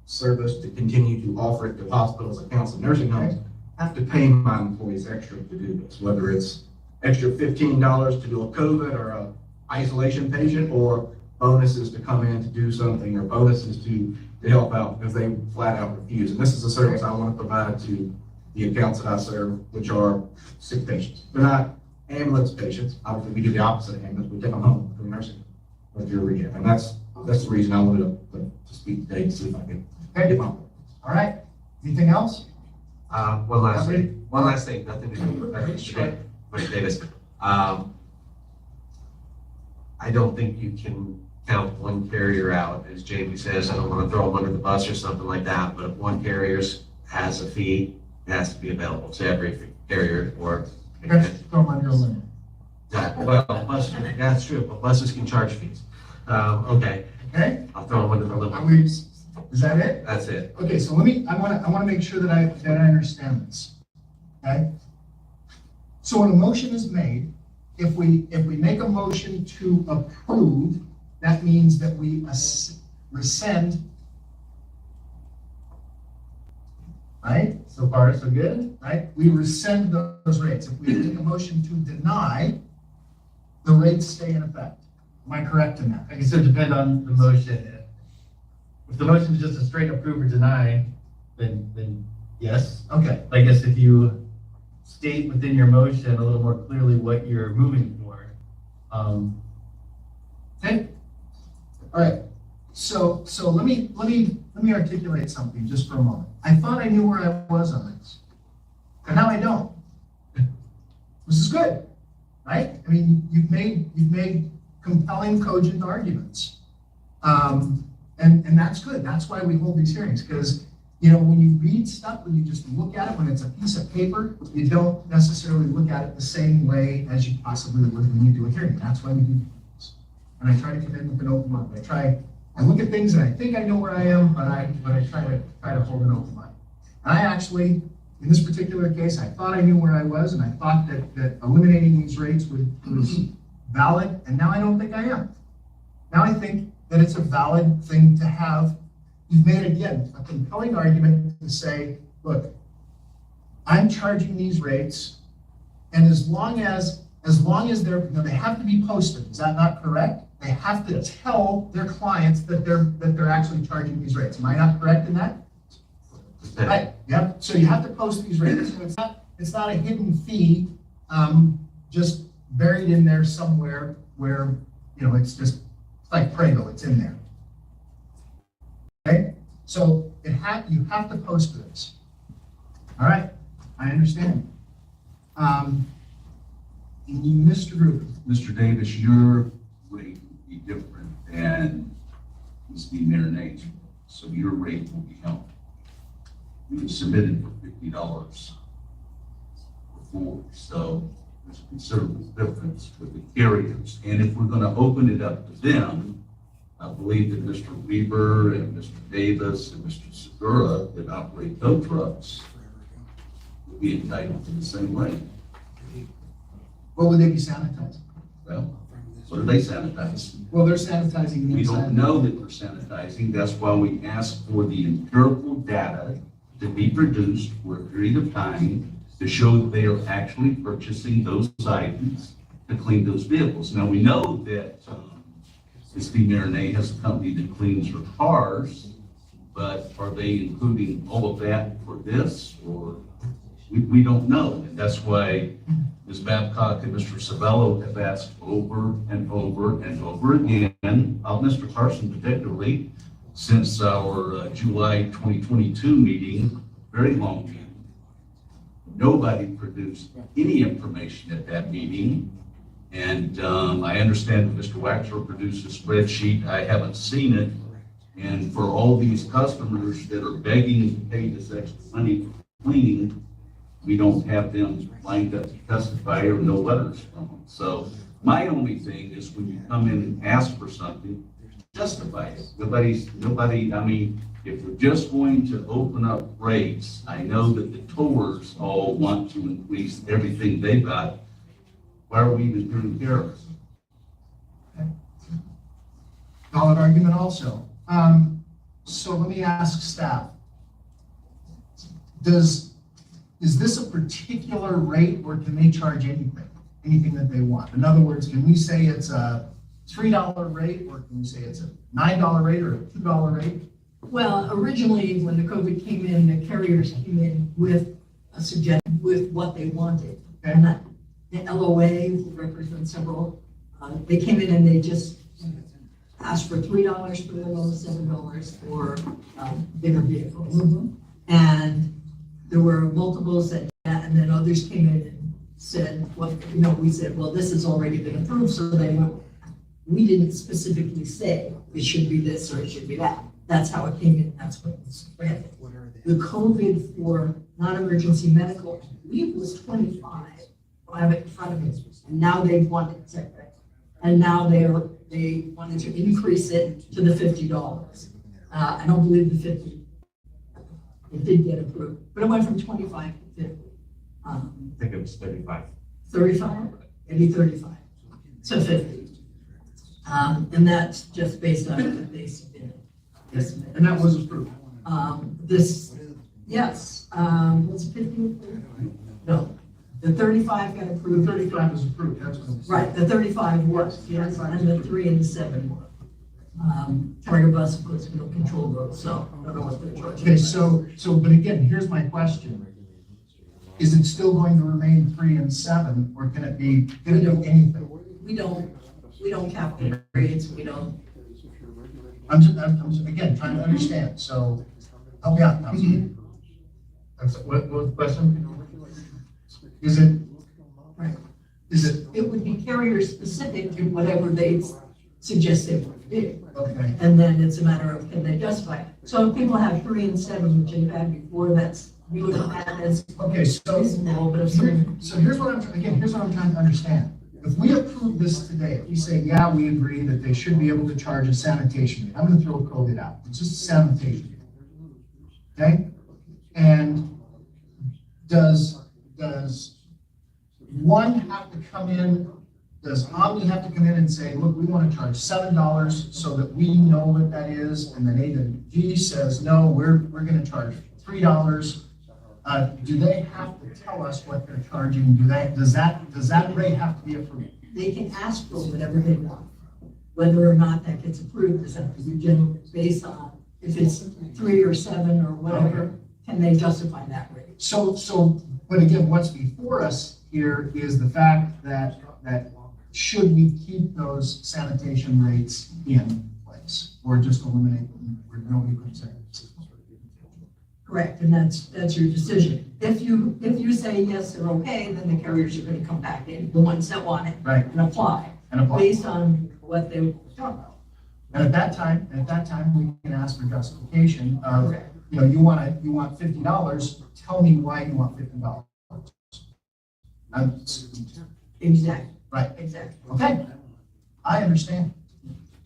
service to continue to offer it to hospitals, accounts, and nursing homes, I have to pay my employees extra to do this, whether it's extra $15 to do a COVID or a isolation patient, or bonuses to come in to do something, or bonuses to help out, because they flat out refuse. And this is a service I want to provide to the accounts that I serve, which are sick patients. They're not ambulance patients. Obviously, we do the opposite of ambulance. We take them home to the nursing home or to a rehab. And that's the reason I wanted to speak today, to see if I can get my point. All right, anything else? One last thing, nothing to do with that, Mr. Davis. I don't think you can count one carrier out, as Jamie says. I don't want to throw them under the bus or something like that, but if one carrier has a fee, it has to be available to every carrier, or That's from under a limit. Yeah, well, buses, yeah, that's true, but buses can charge fees. Okay, Okay? I'll throw them under the Are limit. we, is that it? That's it. Okay, so I wanna make sure that I understand this, okay? So when a motion is made, if we make a motion to approve, that means that we rescind. Right? So far, so good, right? We rescind those rates. If we make a motion to deny, the rates stay in effect. Am I correct in that? I guess it depends on the motion. If the motion is just a straight approve or deny, then yes. Okay, I guess if you state within your motion a little more clearly what you're moving for. okay? All right, so let me articulate something just for a moment. I thought I knew where I was on this, and now I don't. This is good, right? I mean, you've made compelling, cogent arguments. And that's good. That's why we hold these hearings, because, you know, when you read stuff, when you just look at it, when it's a piece of paper, you don't necessarily look at it the same way as you possibly would when you do a hearing. That's why we do hearings. And I try to come in with an open mind. I look at things and I think I know where I am, but I try to hold an open mind. And I actually, in this particular case, I thought I knew where I was, and I thought that eliminating these rates was valid, and now I don't think I am. Now I think that it's a valid thing to have. You've made, again, a compelling argument to say, look, I'm charging these rates, and as long as they're, you know, they have to be posted, is that not correct? They have to tell their clients that they're actually charging these rates. Am I not correct in that? Right, yep, so you have to post these rates, so it's not a hidden fee, just buried in there somewhere where, you know, it's like Prego, it's in there. Okay, so you have to post this. All right, I understand. And you, Mr. Rubin. Mr. Davis, your rate will be different than Ms. DeMarinet's, so your rate will be held. You submitted for $50 before, so there's a considerable difference with the carriers. And if we're gonna open it up to them, I believe that Mr. Weber and Mr. Davis and Mr. Segura that operate tow trucks will be entitled to the same rate. What would they be sanitizing? Well, what are they sanitizing? Well, they're sanitizing the We inside. don't know that they're sanitizing. That's why we ask for the empirical data to be produced for a period of time to show that they are actually purchasing those items to clean those vehicles. Now, we know that Ms. DeMarinette has a company that cleans her cars, but are they including all of that for this, or we don't know. And that's why Ms. Babcock and Mr. Sabello have asked over and over and over again, Mr. Carson particularly, since our July 2022 meeting, very long meeting. Nobody produced any information at that meeting. And I understand that Mr. Waxler produced a spreadsheet. I haven't seen it. And for all these customers that are begging to pay this extra money for cleaning, we don't have them lined up to testify or no letters from them. So my only thing is when you come in and ask for something, justify it. Nobody, I mean, if we're just going to open up rates, I know that the towers all want to increase everything they've got. Why are we even doing tariffs? Valid argument also. So let me ask staff. Is this a particular rate, or can they charge anything that they want? In other words, can we say it's a $3 rate, or can we say it's a $9 rate or a $2 rate? Well, originally, when the COVID came in, the carriers came in with a suggestion with what they wanted. Okay. And that, the LOA, who represents several, they came in and they just asked for $3 for the low, $7 for bigger vehicles. Mm-hmm. And there were multiples that, and then others came in and said, well, you know, we said, well, this has already been approved, so they went, we didn't specifically say it should be this or it should be that. That's how it came in, that's what was granted. The COVID for non-emergency medical, I believe was 25, don't have it in front of me, and now they've wanted it. And now they wanted to increase it to the $50. I don't believe the 50, it did get approved, but it went from 25 to 50. I think it was 35. 35, maybe 35, so 50. And that's just based on what they submitted. Yes, And that was approved. Yes, was it 50? No, the 35 got approved. 35 was approved, that's what I'm saying. Right, the 35 was, yes, and the 3 and the 7 were. Target bus, of course, we don't control those, so I don't know what they're charging. Okay, so, but again, here's my question. Is it still going to remain 3 and 7, or can it be anything? We don't cap the grades, we don't. I'm just, again, trying to understand, so help me out, Councilman. What was the question? Is it, Right. is it, It would be carrier specific to whatever they suggest they want to do. okay, And then it's a matter of can they justify it. So if people have 3 and 7, which they've had before, that's, you would have had as okay, so, reasonable, but if someone, so here's what here's what I'm trying to understand. If we approve this today, if we say, yeah, we agree that they should be able to charge a sanitation rate, I'm gonna throw COVID out, it's just a sanitation rate. Okay? And does one have to come in, does Omni have to come in and say, look, we want to charge $7 so that we know what that is, and then A&G says, no, we're gonna charge $3. Do they have to tell us what they're charging? Does that rate have to be approved? they can ask for whatever they want. Whether or not that gets approved is up to you, Jim, based on if it's 3 or 7 or whatever, can they justify that rate? So, but again, what's before us here is the fact that should we keep those sanitation rates in place or just eliminate them where nobody comes in? Correct, and that's your decision. If you say yes, they're okay, then the carriers are gonna come back in, the ones that want it. Right. And apply, And apply. based on what they talk about. And at that time, we can ask for justification of, you know, you want $50, tell me why you want $50. Exactly. Right. Exactly. Okay, I understand.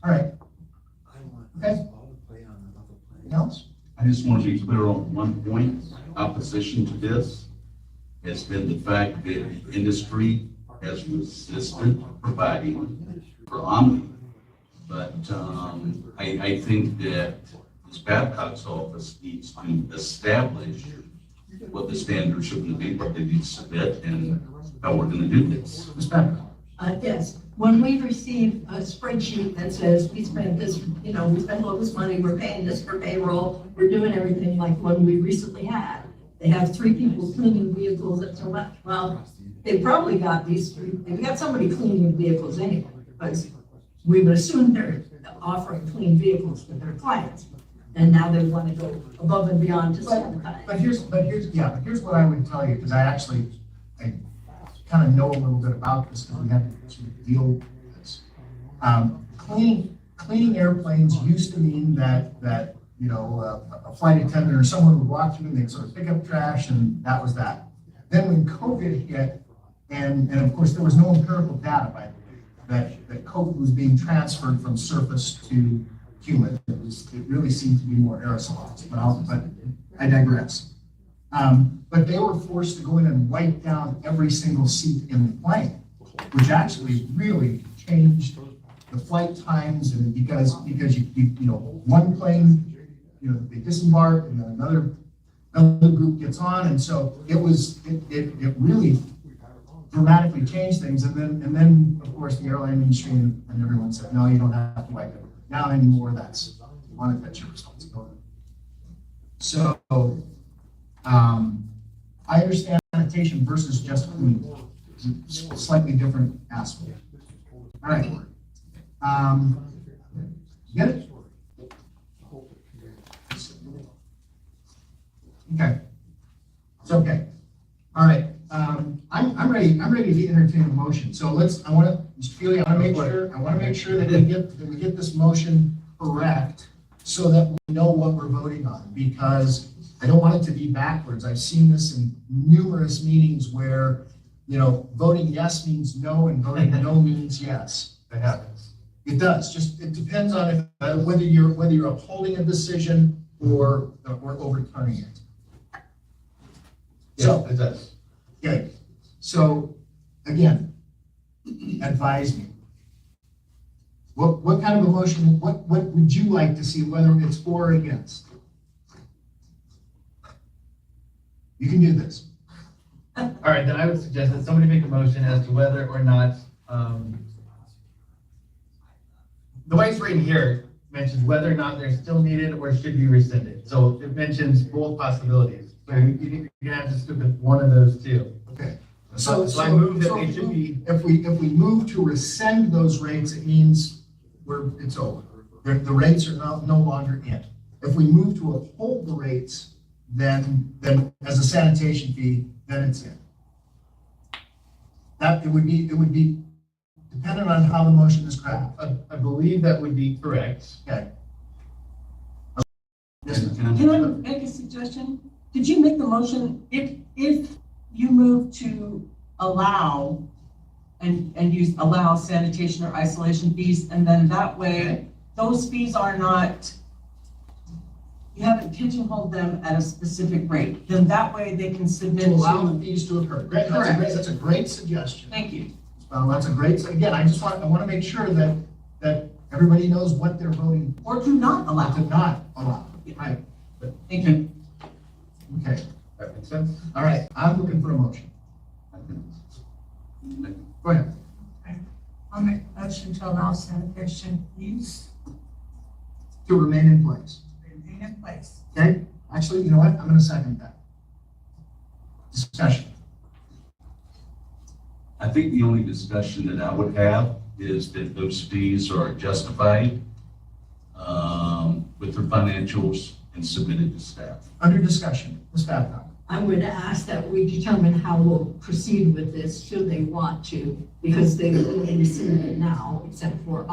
All right. Okay. Anything else? I just want to be clear on one point. Opposition to this has been the fact that the industry has resisted providing for Omni. But I think that Ms. Babcock's office needs to establish what the standards are going to be, what they need to submit, and how we're going to do this. Ms. Babcock? Yes, when we receive a spreadsheet that says we spent this, we spent all this money, we're paying this for payroll, we're doing everything like one we recently had. They have 3 people cleaning vehicles at so much. Well, they probably got they've got somebody cleaning vehicles anyway, because we would assume they're offering clean vehicles to their clients. And now they want to go above and beyond to sanitize. But here's what I would tell you, because I kind of know a little bit about this, because we had to sort of deal with this. Cleaning airplanes used to mean that a flight attendant or someone would walk through and they'd sort of pick up trash, and that was that. Then when COVID hit, and of course there was no empirical data by the way, that COVID was being transferred from surface to human. It really seemed to be more aerosolized, but I digress. But they were forced to go in and wipe down every single seat in the plane, which actually really changed the flight times, and because one plane, they disembark and then another group gets on, and so it really dramatically changed things. And then of course the airline industry and everyone said, no, you don't have to wipe it down anymore. That's your responsibility. So I understand sanitation versus just cleaning. It's a slightly different aspect. All right. Get it? Okay. It's okay. All right. I'm ready to entertain a motion. So Mr. Feely, I want to make sure that we get this motion correct so that we know what we're voting on, because I don't want it to be backwards. I've seen this in numerous meetings where, voting yes means no and voting no means yes. That happens. It does, it depends on whether you're upholding a decision or overturning it. So, Yes, it does. okay, so, again, advise me. What kind of a motion, what would you like to see, whether it's for or against? You can do this. All right, then I would suggest that somebody make a motion as to whether or not, the way it's written here mentions whether or not they're still needed or should be rescinded. So it mentions both possibilities. So you're gonna have to stick with one of those two. Okay. So I move that so they should be, If we move to rescind those rates, it means it's over. The rates are no longer in. If we move to uphold the rates, then as a sanitation fee, then it's in. It would be dependent on how the motion is crafted. I believe that would be correct. Okay. Can I make a suggestion? Did you make the motion, if you move to allow and allow sanitation or isolation fees, and then that way, those fees are not, you haven't pigeonholed them at a specific rate, then that way they can submit To allow to. the fees to occur. Great, Correct. that's a great suggestion. Thank you. Well, that's a great, again, I want to make sure that everybody knows what they're voting Or to not for, allow. to not allow. Right, Thank you. okay. That makes sense? All right, I'm looking for a motion. Go ahead. I'll make a motion to allow sanitation fees To remain in place. to remain in place. Okay, actually, you know what? I'm gonna second that. Discussion. I think the only discussion that I would have is that those fees are justified with their financials and submitted to staff. Under discussion, Ms. Babcock. I would ask that we determine how we'll proceed with this, should they want to, because they will rescind it now, except for,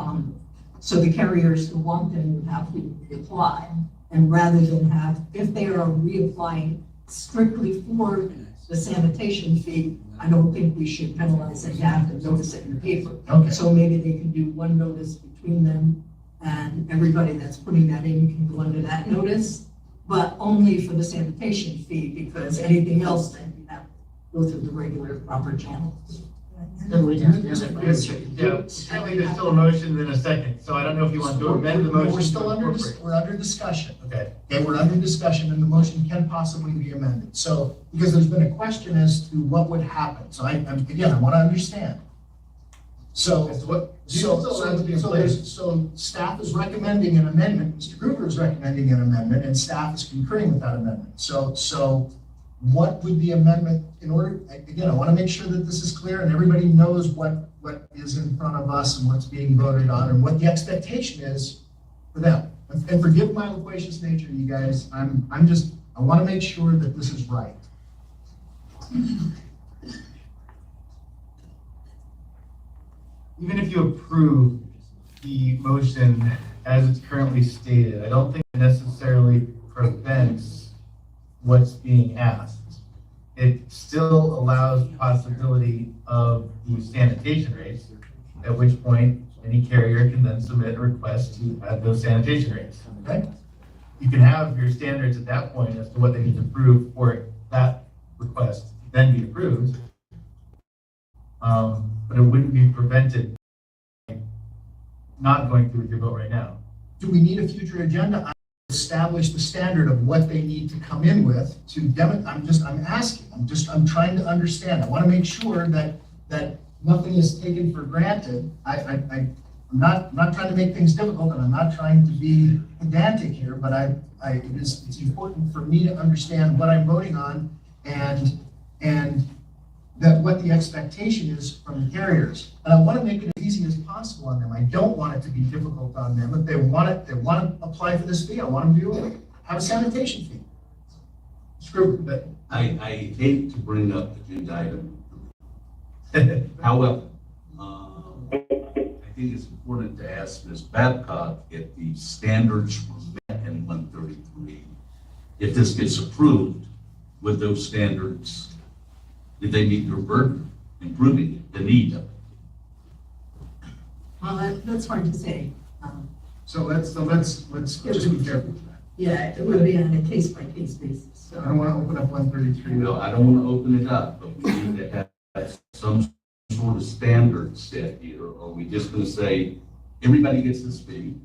so the carriers who want them would have to reapply. And rather than have, if they are reapplying strictly for the sanitation fee, I don't think we should penalize it, have to notice it in the paper. Okay. So maybe they can do one notice between them, and everybody that's putting that in can go under that notice, but only for the sanitation fee, because anything else, then you have to go through the regular proper channels. So we don't have a Yeah, budget. I think there's still a motion in a second, so I don't know if you want to amend the motion. We're still under, incorporate. we're under discussion. Okay. Okay, we're under discussion and the motion can possibly be amended. So, because there's been a question as to what would happen. So I want to understand. So, As to what- so staff is recommending an amendment, Mr. Gruber is recommending an amendment, and staff is concurring with that amendment. So what would the amendment, in order, again, I want to make sure that this is clear and everybody knows what is in front of us and what's being voted on and what the expectation is for them. And forgive my loquacious nature, you guys, I want to make sure that this is right. Even if you approve the motion as it's currently stated, I don't think it necessarily prevents what's being asked. It still allows possibility of the sanitation rates, at which point any carrier can then submit a request to add those sanitation rates. Okay? You can have your standards at that point as to what they need to prove for that request to then be approved. But it wouldn't be prevented by not going through with your vote right now. Do we need a future agenda? I establish the standard of what they need to come in with to I'm asking, I'm trying to understand. I want to make sure that nothing is taken for granted. I'm not trying to make things difficult, and I'm not trying to be pedantic here, but it's important for me to understand what I'm voting on and that what the expectation is from the carriers. And I want to make it as easy as possible on them. I don't want it to be difficult on them. If they want to apply for this fee, I want them to be able to have a sanitation fee. Screw it, but I hate to bring up agenda item. However, I think it's important to ask Ms. Babcock if the standards were met in 133. If this gets approved with those standards, did they meet their burden? improving it, the need of it. Well, that's hard to say. So let's just be careful with that. Yeah, it would be on a case-by-case basis, I don't want to open up 133. No, I don't want to open it up, but we need to have some sort of standard set here. Are we just going to say, everybody gets this fee?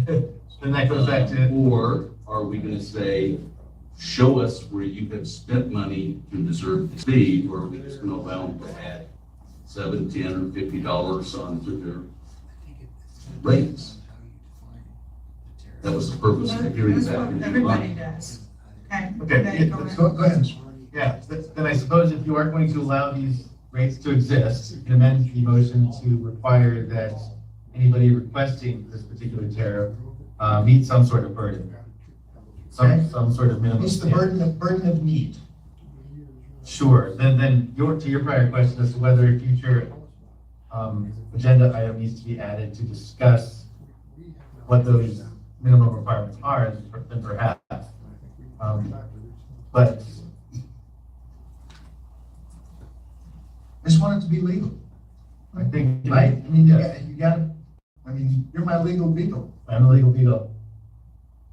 Then that goes back to, Or are we going to say, show us where you have spent money to deserve the fee, or are we just going to allow them to add $7, $10, or $50 onto their rates? That was the purpose of the hearing That's back what in everybody July. does. Okay? Okay, Then go ahead. Go ahead. yeah, then I suppose if you are going to allow these rates to exist, you can amend the motion to require that anybody requesting this particular tariff meet some sort of burden. Some sort of minimum. What's the standard. burden of need? Sure, then to your prior question as to whether a future agenda item needs to be added to discuss what those minimum requirements are, then perhaps. But I just want it to be legal, I think, right? I mean, yes, you got, I mean, you're my legal beagle. I'm a legal beagle.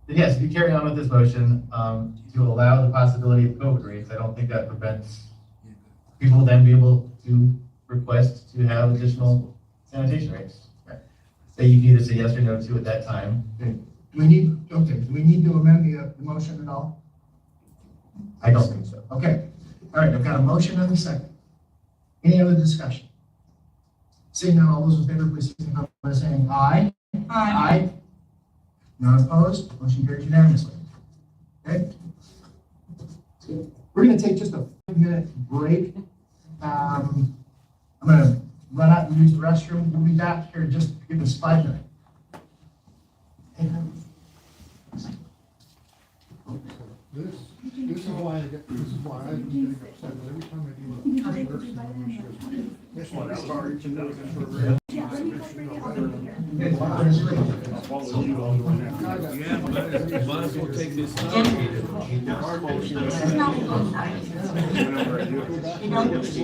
Then yes, if you carry on with this motion, to allow the possibility of COVID rates, I don't think that prevents people then be able to request to have additional sanitation rates. Say you need to say yes or no to at that time. Do we need to amend the motion at all? I don't think so. Okay, all right, I've got a motion and a second. Any other discussion? Seeing none, all those in favor, please signify by saying aye. Aye. None opposed, motion carries unanimously. Okay? We're gonna take just a 5-minute break. I'm gonna run out and use the restroom. We'll be back here, just give us 5 minutes. This is why I'm getting upset every time I do a nursing home. This one, I'm sorry, it's another for Might as well take this Our motion This is not one time. You know, just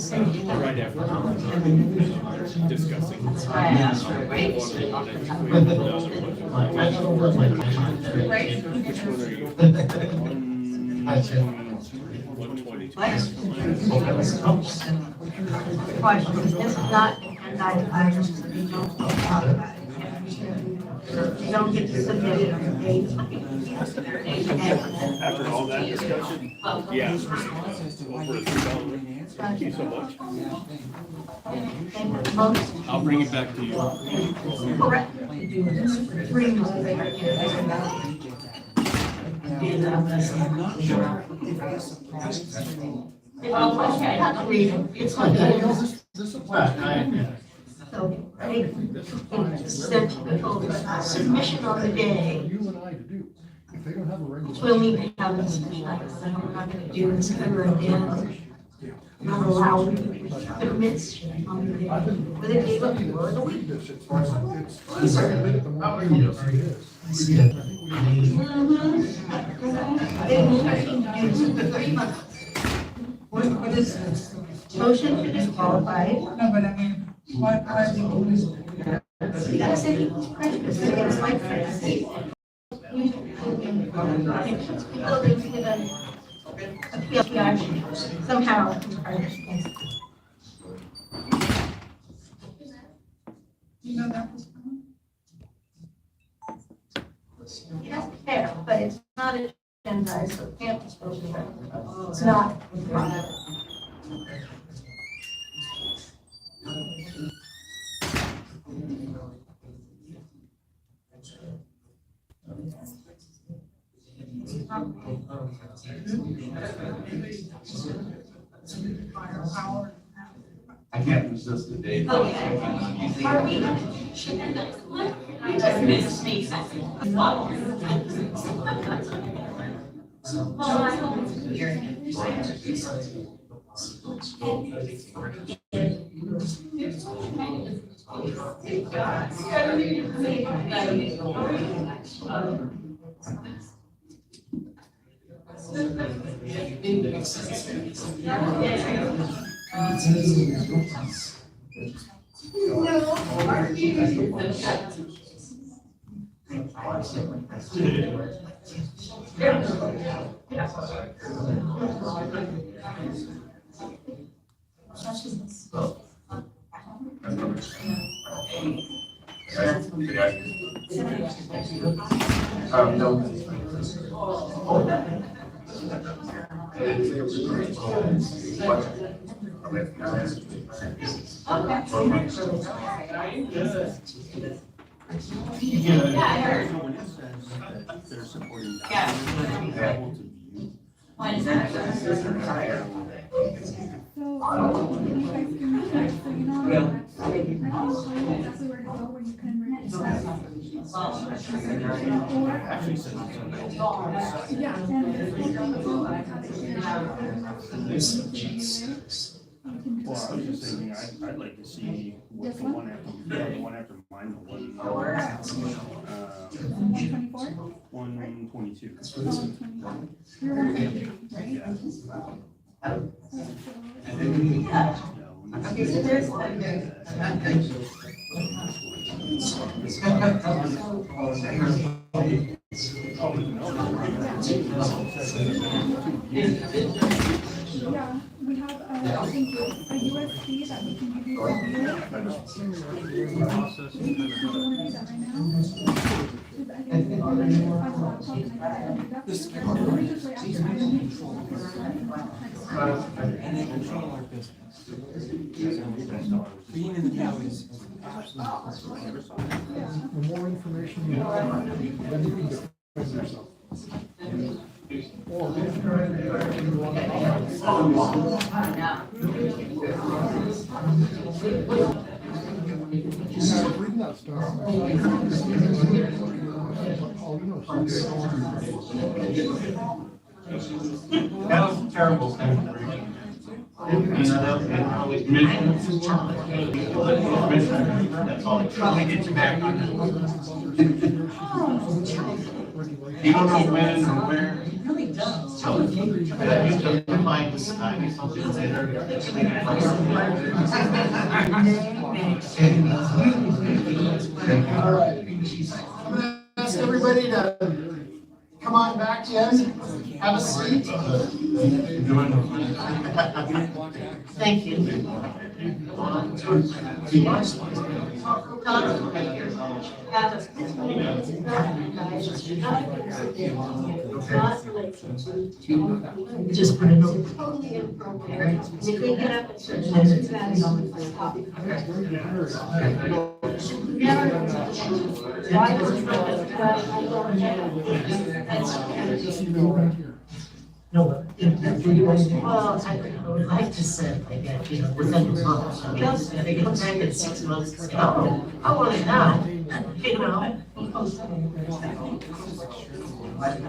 say you know. right after discussing. That's why I asked for a raise. Which one are you? 120. Question, this is not an agenda item, so you don't talk about it. You don't get to submit it on the date. After all that discussion? Yeah. Thank you so much. I'll bring it back to you. Correct. You do this for 3 months. Okay, I have to read it. It's on the. This applies. So, submission on the day, You and I to do. If they don't have a regular. we'll need to have a discussion, so we're not gonna do this ever again. Not allow permits on the day, with a day before the week. How are you? They will continue to do 3 months. What is this? Motion to disqualify. No, but I mean, what are the rules? You gotta say people's prejudice, it's like prejudice. People they give a PLPR somehow. You know that was coming? That's fair, but it's not agendized, so it can't be spoken about. It's not. I can't resist the day. They're supporting. So, you guys can check, so you know, I can show you exactly where to go where you can register. Actually says it's on the. Yeah, and it's also, I have it here. Well, I was just thinking, I'd like to see what the one after mine, the one. 124? 122. You're 123, right? Yeah. Yeah, we have a USD that we can give you for you. Do you want to do that right now? Because I think we already have a laptop and I can do that. Let me just wait after I need Being in the know is The more information you have, then you can defend yourself. Or if you want to read that stuff. That was a terrible thing. That's all. Trying to get you back on. You don't know when or where. It really does. So, you just define this time, something later. All right. I'm gonna ask everybody to come on back in, have a seat. Thank you. Just put it over. Totally inappropriate. If we get up and search those guys on the copy. Why was it This email right here. No, well, I would like to say, like, you know, within the month, I mean, if they come back in 6 months and say, oh, I want it now, you know? Right?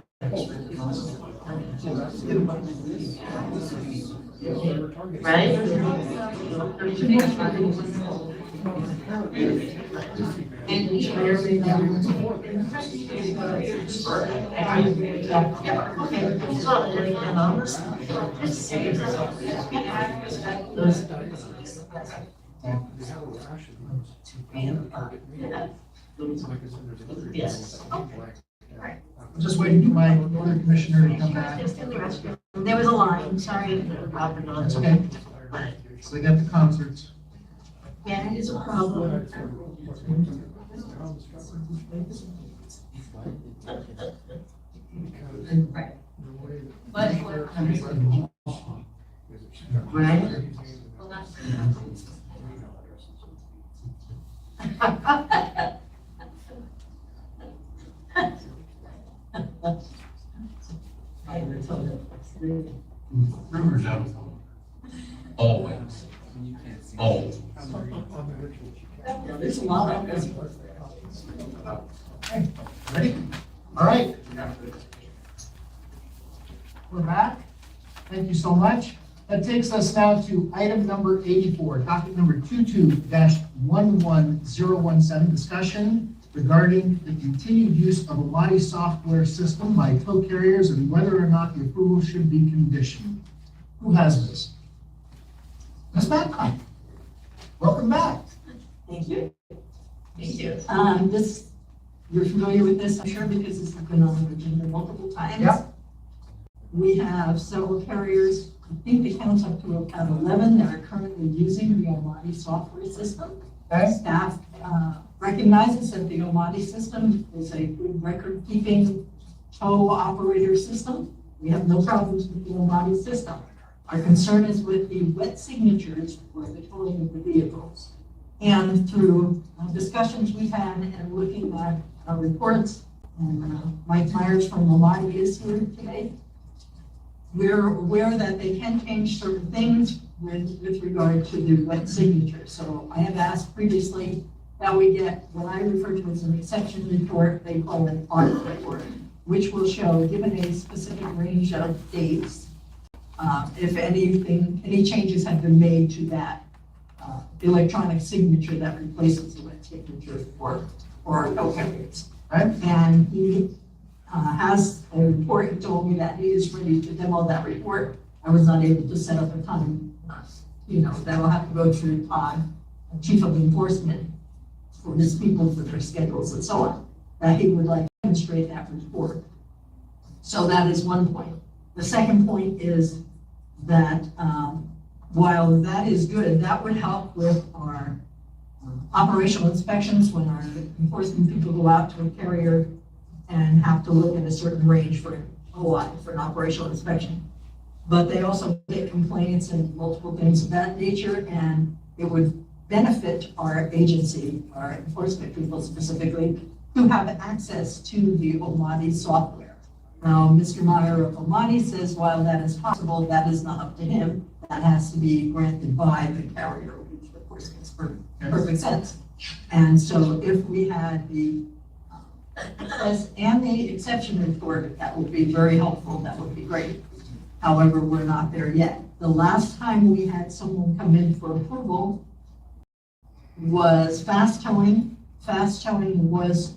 Yes. I'm just waiting for my other commissioner to come back. Just in the restroom. There was a line, sorry. That's okay. So they got the concerts. Yeah, it is a problem. Right. Rumors out. Always. Oh. Yeah, there's a lot of this. Okay, ready? All right. We're back. Thank you so much. That takes us now to item number 84, docket number 22-11017, discussion regarding the continued use of Amati software system by tow carriers and whether or not the approval should be conditioned. Who has this? Ms. Babcock, welcome back. Thank you. Thank you. This, you're familiar with this, I'm sure, because this has been on the agenda multiple times. Yep. We have several carriers, I think the count's up to about 11 that are currently using the Omadi software system. Okay. Staff recognizes that the Omadi system is a good record-keeping tow operator system. We have no problems with the Omadi system. Our concern is with the wet signatures for the towing of the vehicles. And through discussions we've had and looking at our reports, and Mike Myers from Omadi is here today, we're aware that they can change certain things with regard to the wet signature. So I have asked previously that we get what I refer to as an exception report, they call it audit report, which will show, given a specific range of dates, if anything, any changes have been made to that electronic signature that replaces the wet signature for our tow carriers. Right. And he has a report. He told me that he is ready to demo that report. I was not able to set up a time, that will have to go through Todd, Chief of Enforcement, for his people, for their schedules and so on, that he would like to demonstrate that report. So that is one point. The second point is that while that is good, that would help with our operational inspections when our enforcement people go out to a carrier and have to look at a certain range for OI, for an operational inspection. But they also get complaints and multiple things of that nature, and it would benefit our agency, our enforcement people specifically, who have access to the Omadi software. Now, Mr. Meyer of Omadi says while that is possible, that is not up to him. That has to be granted by the carrier, which of course makes perfect sense. And so if we had the request and the exception report, that would be very helpful, that would be great. However, we're not there yet. The last time we had someone come in for approval was fast towing. Fast towing was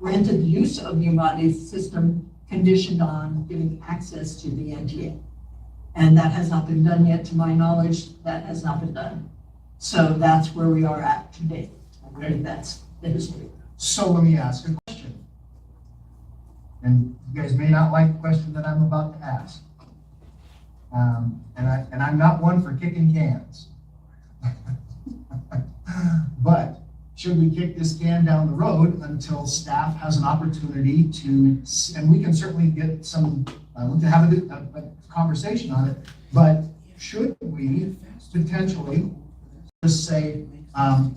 granted use of the Omadi system conditioned on giving access to the NTA. And that has not been done yet, to my knowledge, that has not been done. So that's where we are at today. I think that's the history. So let me ask a question. And you guys may not like the question that I'm about to ask. And I'm not one for kicking cans. But should we kick this can down the road until staff has an opportunity to, and we can certainly get some, we can have a conversation on it, but should we potentially just say,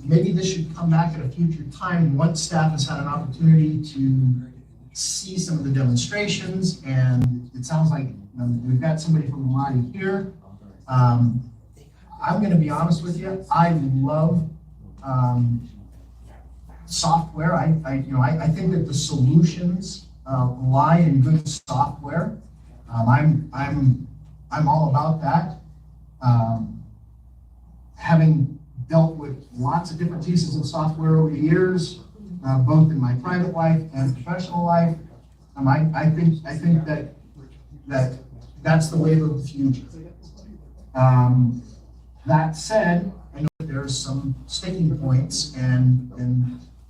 maybe this should come back at a future time once staff has had an opportunity to see some of the demonstrations, and it sounds like we've got somebody from Omadi here. I'm gonna be honest with you, I love software. I think that the solutions lie in good software. I'm all about that. Having dealt with lots of different pieces of software over the years, both in my private life and professional life, I think that that's the wave of the future. That said, I know that there's some sticking points, and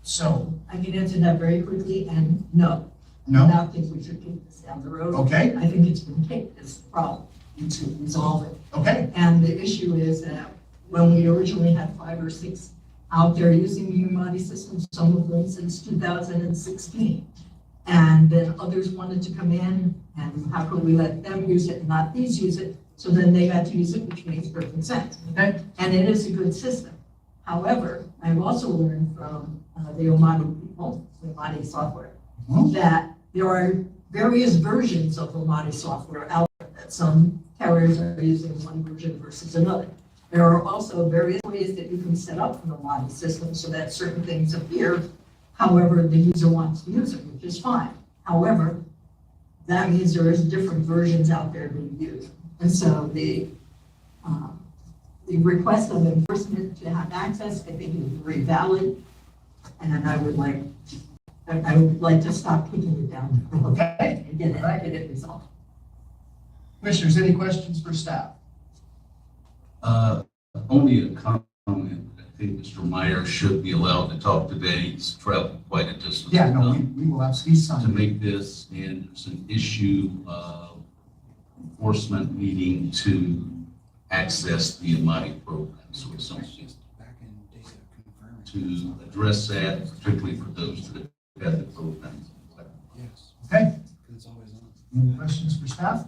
so. I can answer that very quickly, and no. No? I don't think we should kick this down the road. Okay. I think it's been kicked, is the problem, to resolve it. Okay. And the issue is that when we originally had 5 or 6 out there using the Omadi system, some of them since 2016. And then others wanted to come in, and how could we let them use it and not these use it? So then they got to use it, which makes perfect sense. Okay. And it is a good system. However, I've also learned from the Omadi people, the Omadi software, that there are various versions of Omadi software out there, that some carriers are using one version versus another. There are also various ways that you can set up an Omadi system so that certain things appear however the user wants to use it, which is fine. However, that means there is different versions out there being used. And so the request of enforcement to have access, I think, is very valid. And I would like to stop kicking it down. Okay. And get it resolved. Commissioners, any questions for staff? Only a comment. I think Mr. Meyer should be allowed to talk today. He's traveled quite a distance. Yeah, no, we will absolutely To sign. make this, and it's an issue of enforcement needing to access the Amati program. So it's something to address that, particularly for those that have the program. Okay. Any questions for staff?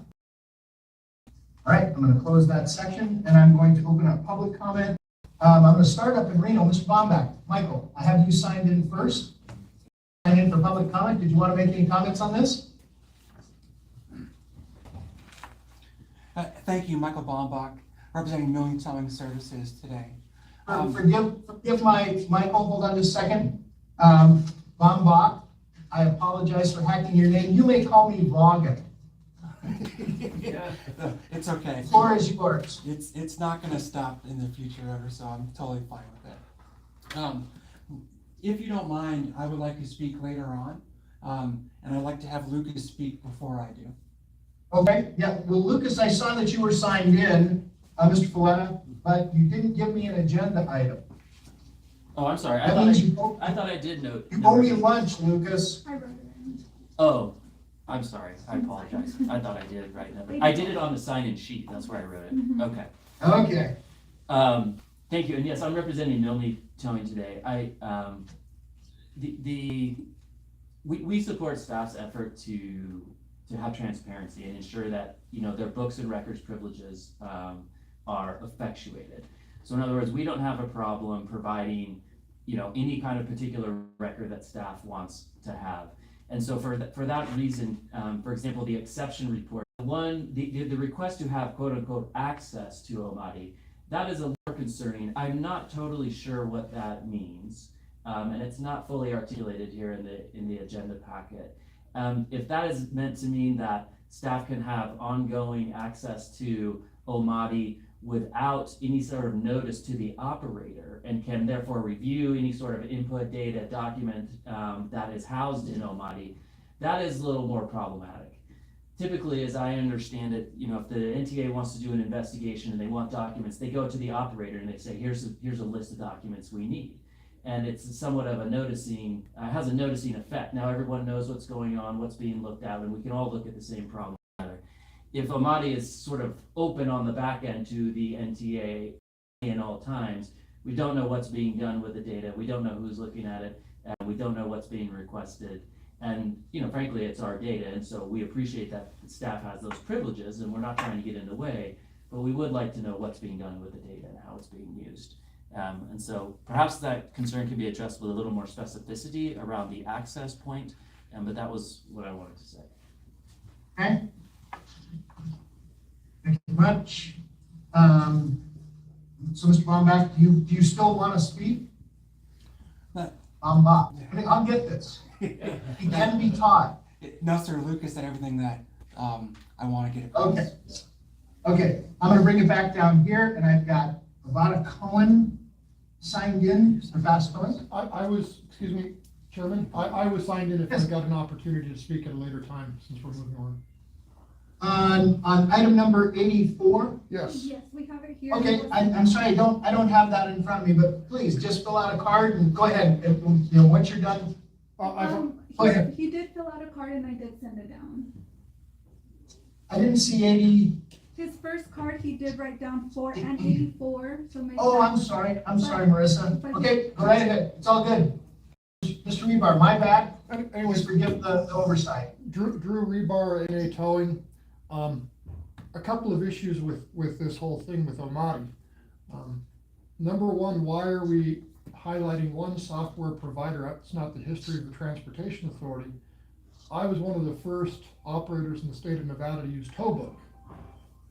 All right, I'm gonna close that section, and I'm going to open up public comment. I'm gonna start up in Reno. Mr. Bomback, Michael, I have you signed in first. Signed in for public comment. Did you want to make any comments on this? Thank you, Michael Baumbach, representing Million Towing Services today. Forgive Michael, hold on just a second. Bombach, I apologize for hacking your name. You may call me Vaughan. It's okay. The floor is yours. It's not gonna stop in the future ever, so I'm totally fine with it. If you don't mind, I would like to speak later on, and I'd like to have Lucas speak before I do. Okay, yeah, well, Lucas, I saw that you were signed in, Mr. Folletta, but you didn't give me an agenda item. Oh, I'm sorry. That means you owe I thought I did note. you owe me lunch, Lucas. I wrote it in. Oh, I'm sorry. I apologize. I thought I did write that. I did it on the sign-in sheet. That's where I wrote it. Mhm. Okay. Okay. Thank you. And yes, I'm representing Milne Towing today. We support staff's effort to have transparency and ensure that, you know, their books and records privileges are effectuated. So in other words, we don't have a problem providing, you know, any kind of particular record that staff wants to have. And so for that reason, for example, the exception report, the request to have quote unquote access to Omadi, that is a little concerning. I'm not totally sure what that means. And it's not fully articulated here in the agenda packet. If that is meant to mean that staff can have ongoing access to Omadi without any sort of notice to the operator and can therefore review any sort of input data document that is housed in Omadi, that is a little more problematic. Typically, as I understand it, you know, if the NTA wants to do an investigation and they want documents, they go to the operator and they say, here's a list of documents we need. And it's somewhat of a noticing, has a noticing effect. Now everyone knows what's going on, what's being looked at, and we can all look at the same problem together. If Omadi is sort of open on the back end to the NTA in all times, we don't know what's being done with the data, we don't know who's looking at it, and we don't know what's being requested. And, you know, frankly, it's our data, and so we appreciate that the staff has those privileges, and we're not trying to get in the way, but we would like to know what's being done with the data and how it's being used. And so perhaps that concern can be addressed with a little more specificity around the access point, but that was what I wanted to say. Okay. Thank you much. So Mr. Bombach, do you still want to speak? Bombach, I'll get this. He can be taught. No, sir, Lucas said everything that I want to get across. Okay. Okay, I'm gonna bring it back down here, and I've got Ivana Cohen signed in for Fast Cohen. I was, excuse me, Chairman, I was signed in if I got an opportunity to speak at a later time, since we're moving on. On item number 84. Yes. Yes, we have it here. Okay, I'm sorry, I don't have that in front of me, but please just fill out a card and go ahead. And, you know, once you're done. Go ahead. He did fill out a card and I did send it down. I didn't see 80. His first card, he did write down 4 and 84, so maybe. Oh, I'm sorry, Marissa. Okay, go right ahead, it's all good. Mr. Rebar, my bad. Anyways, forgive the oversight. Drew Rebar, NA Towing. A couple of issues with this whole thing with Omadi. Number one, why are we highlighting one software provider? That's not the history of the Transportation Authority. I was one of the first operators in the state of Nevada to use Towbook.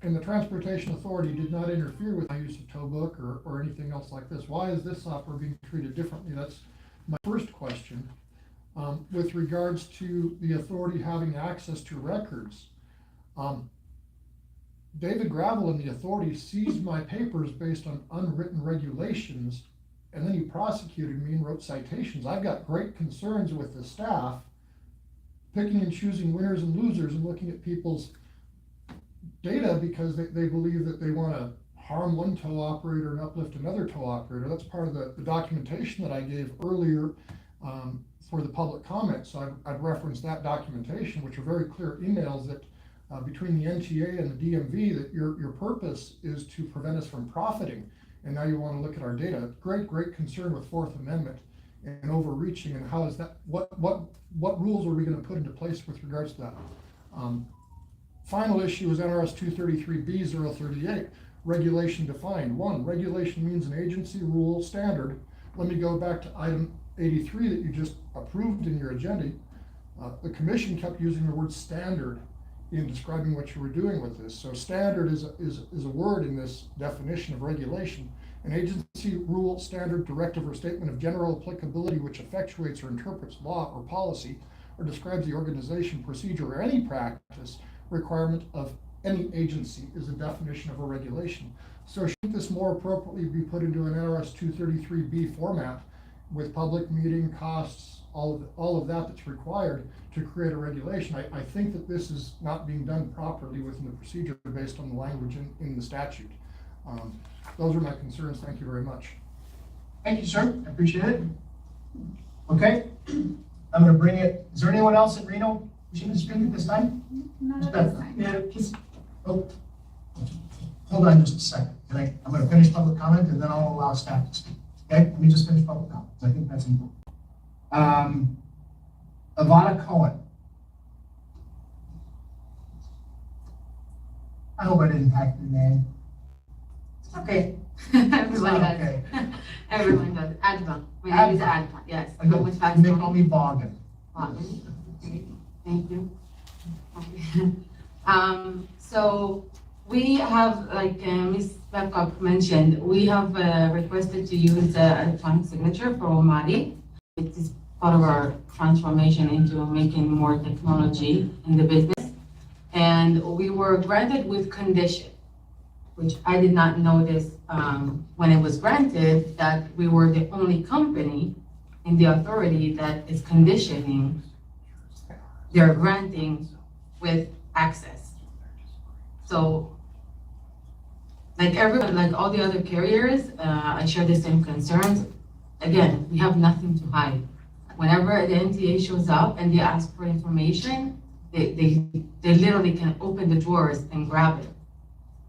And the Transportation Authority did not interfere with my use of Towbook or anything else like this. Why is this software being treated differently? That's my first question. With regards to the authority having access to records, David Gravel and the authority seized my papers based on unwritten regulations, and then he prosecuted me and wrote citations. I've got great concerns with the staff picking and choosing winners and losers and looking at people's data because they believe that they want to harm one tow operator and uplift another tow operator. That's part of the documentation that I gave earlier for the public comment. So I'd reference that documentation, which are very clear emails that between the NTA and the DMV, that your purpose is to prevent us from profiting. And now you want to look at our data. Great concern with Fourth Amendment and overreaching, and how is that, what rules are we going to put into place with regards to that? Final issue is NRS 233B-038, regulation defined. 1, regulation means an agency rule standard. Let me go back to item 83 that you just approved in your agenda. The commission kept using the word standard in describing what you were doing with this. So standard is a word in this definition of regulation. An agency rule, standard, directive, or statement of general applicability which effectuates or interprets law or policy or describes the organization, procedure, or any practice requirement of any agency is a definition of a regulation. So should this more appropriately be put into an NRS 233B format with public meeting costs, all of that that's required to create a regulation? I think that this is not being done properly within the procedure based on the language in the statute. Those are my concerns. Thank you very much. Thank you, sir. I appreciate it. Okay, I'm gonna bring it, is there anyone else in Reno wishing to speak at this time? Not at this time. Yeah, just, oh, hold on just a second. I'm gonna finish public comment and then I'll allow staff to speak. Okay, let me just finish public comment, 'cause I think that's important. Avada Cohen. I hope I didn't hack your name. Okay. Everyone does. Okay. Everyone does. Adva. My name is Adva, yes. I know, I'm with you Fast may Money. call me Boggin. Thank you. So we have, like Ms. Babcock mentioned, we have requested to use electronic signature for Omari. It is part of our transformation into making more technology in the business. And we were granted with condition, which I did not notice when it was granted, that we were the only company in the authority that is conditioning their granting with access. So, like everyone, like all the other carriers, I share the same concerns. Again, we have nothing to hide. Whenever the NTA shows up and they ask for information, they literally can open the drawers and grab it.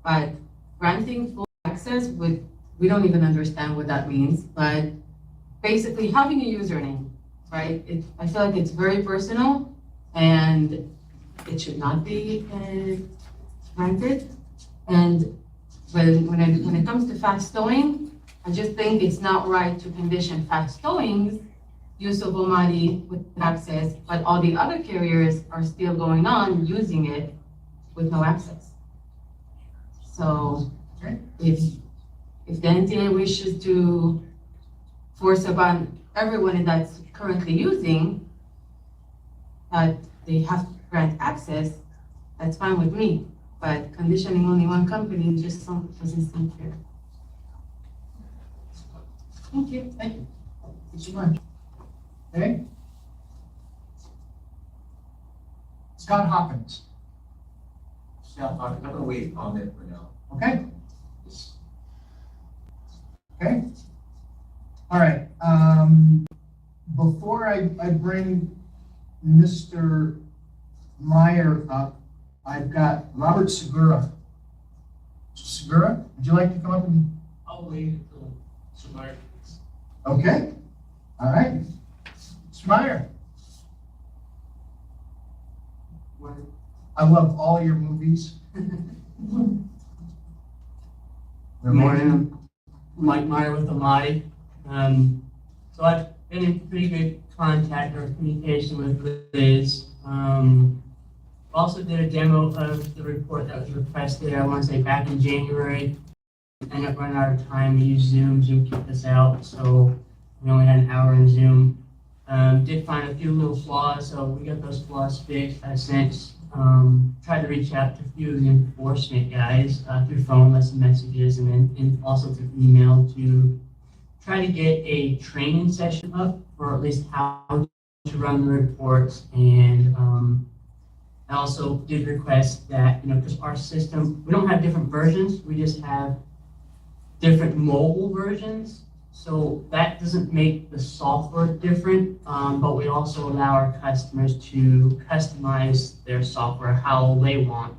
But granting full access we don't even understand what that means, but basically having a username, right? I feel like it's very personal and it should not be granted. And when it comes to fast towing, I just think it's not right to condition fast towing's use of Omari with access, but all the other carriers are still going on using it with no access. So if the NTA wishes to force upon everyone that's currently using that they have to grant access, that's fine with me. But conditioning only one company just doesn't seem fair. Thank you. Thank you. Thank you much. Okay. Scott Hopkins. Yeah, I'm gonna wait on it for now. Okay. Okay. All right. Before I bring Mr. Meyer up, I've got Robert Segura. Mr. Segura, would you like to come up and? I'll wait until Samar. Okay. All right. Mr. Meyer. I love all your movies. Good morning, I'm Mike Meyer with Amati. So I've been in pretty good contact or communication with Liz. Also did a demo of the report that was requested, I want to say back in January. Ended up running out of time to use Zoom kicked us out, so we only had an hour in Zoom. Did find a few little flaws, so we got those flaws fixed. I since tried to reach out to a few of the enforcement guys through phone, left some messages, and also through email to try to get a training session up for at least how to run the reports. And I also did request that, because our system, we don't have different versions, we just have different mobile versions. So that doesn't make the software different, but we also allow our customers to customize their software how they want,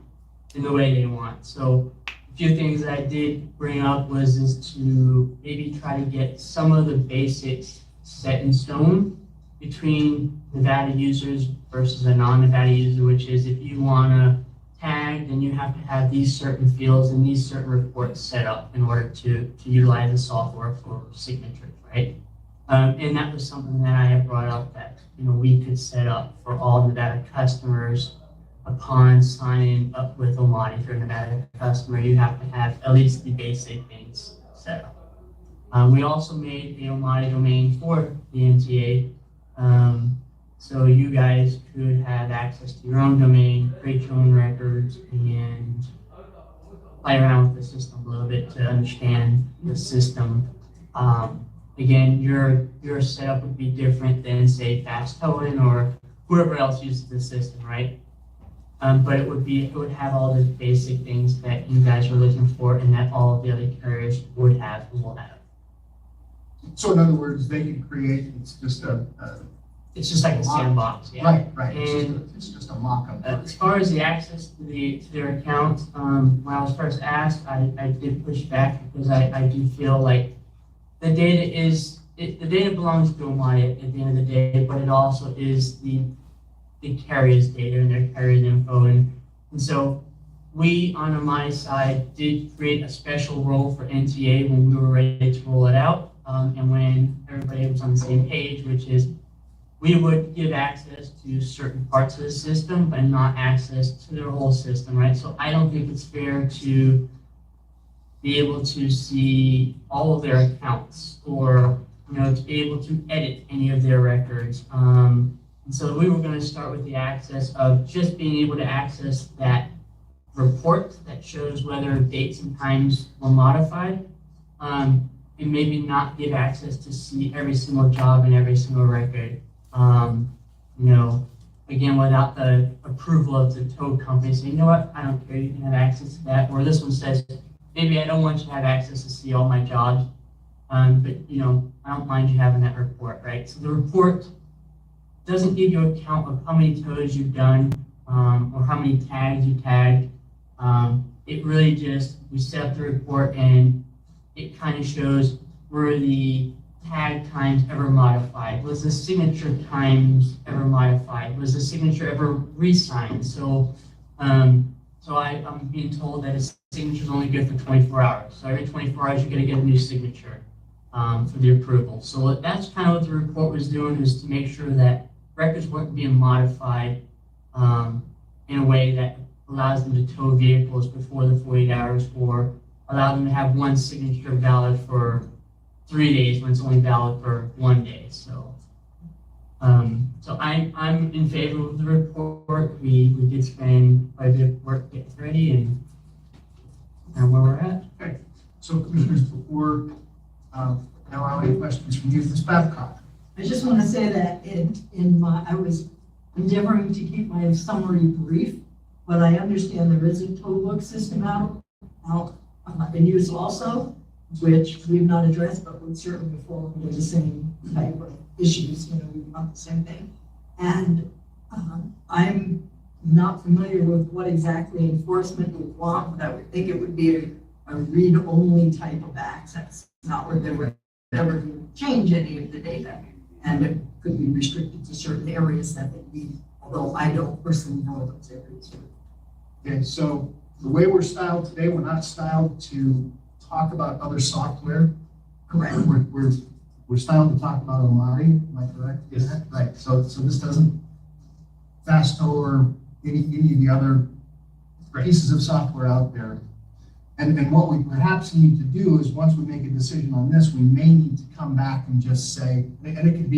in the way they want. So a few things that I did bring up is to maybe try to get some of the basics set in stone between Nevada users versus a non-Nevada user, which is if you want to tag, then you have to have these certain fields and these certain reports set up in order to utilize the software for signatures, right? And that was something that I had brought up that, we could set up for all Nevada customers upon signing up with Omadi. If you're a Nevada customer, you have to have at least the basic things set up. We also made the Omadi domain for the MTA. So you guys could have access to your own domain, create your own records, and play around with the system a little bit to understand the system. Again, your setup would be different than, say, Fast Towing or whoever else uses the system, right? But it would have all the basic things that you guys are looking for and that all of the other carriers would have and will have. So in other words, they can create, it's just like a sandbox, yeah. Right, And it's just a mock-up. as far as the access to their account, when I was first asked, I did push back because I do feel like the data belongs to Omadi at the end of the day, but it also is the carrier's data and their carrier's info. And so we, on Omadi's side, did create a special role for NTA when we were ready to roll it out. And when everybody was on the same page, which is we would give access to certain parts of the system, but not access to their whole system, right? So I don't think it's fair to be able to see all of their accounts or, to be able to edit any of their records. And so we were going to start with the access of just being able to access that report that shows whether dates and times were modified. And maybe not give access to see every single job and every single record. Again, without the approval of the tow company, saying, you know what, I don't care, you can have access to that. Or this one says, maybe I don't want you to have access to see all my jobs, but I don't mind you having that report, right? So the report doesn't give you a count of how many tows you've done or how many tags you tagged. It really just, we set up the report and it kind of shows were the tag times ever modified? Was the signature times ever modified? Was the signature ever re-signed? So, I'm being told that a signature is only good for 24 hours. So every 24 hours, you're going to get a new signature for the approval. So that's kind of what the report was doing, is to make sure that records weren't being modified in a way that allows them to tow vehicles before the 48 hours, or allow them to have one signature valid for 3 days when it's only valid for 1 day. So, I'm in favor of the report. We did spend quite a bit of work getting ready, and where we're at. Okay, so commissioners, before now I have any questions from you, Ms. Babcock. I just want to say that I was endeavoring to keep my summary brief, but I understand there is a tow book system out in use also, which we've not addressed, but would certainly fall under the same type of issues, we want the same thing. And I'm not familiar with what exactly enforcement would want, but I would think it would be a read-only type of access, not where they would ever change any of the data. And it could be restricted to certain areas that they need, although I don't personally know those areas. Okay, so the way we're styled today, we're not styled to talk about other software. Correct. We're styled to talk about Omadi, am I correct? Yes. Right, so this doesn't Fasto or any of the other pieces of software out there. And what we perhaps need to do is, once we make a decision on this, we may need to come back and just say, and it could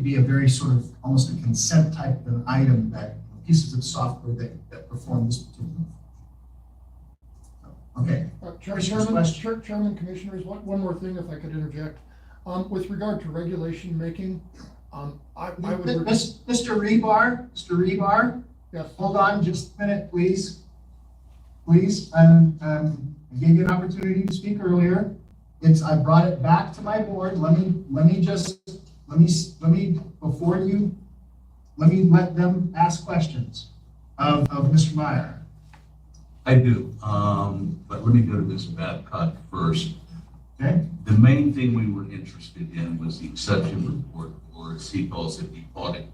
be a very sort of almost a consent type of item, that pieces of software that perform this particular. Okay. Chairman, Commissioners, one more thing, if I could interject. With regard to regulation making, I would. Mr. Rebar? Yes. Hold on just a minute, please. Please, I gave you an opportunity to speak earlier. I brought it back to my board. Let me, let them ask questions of Mr. Meyer. I do, but let me go to Ms. Babcock first. Okay. The main thing we were interested in was the exception report, or as he calls it, the audit,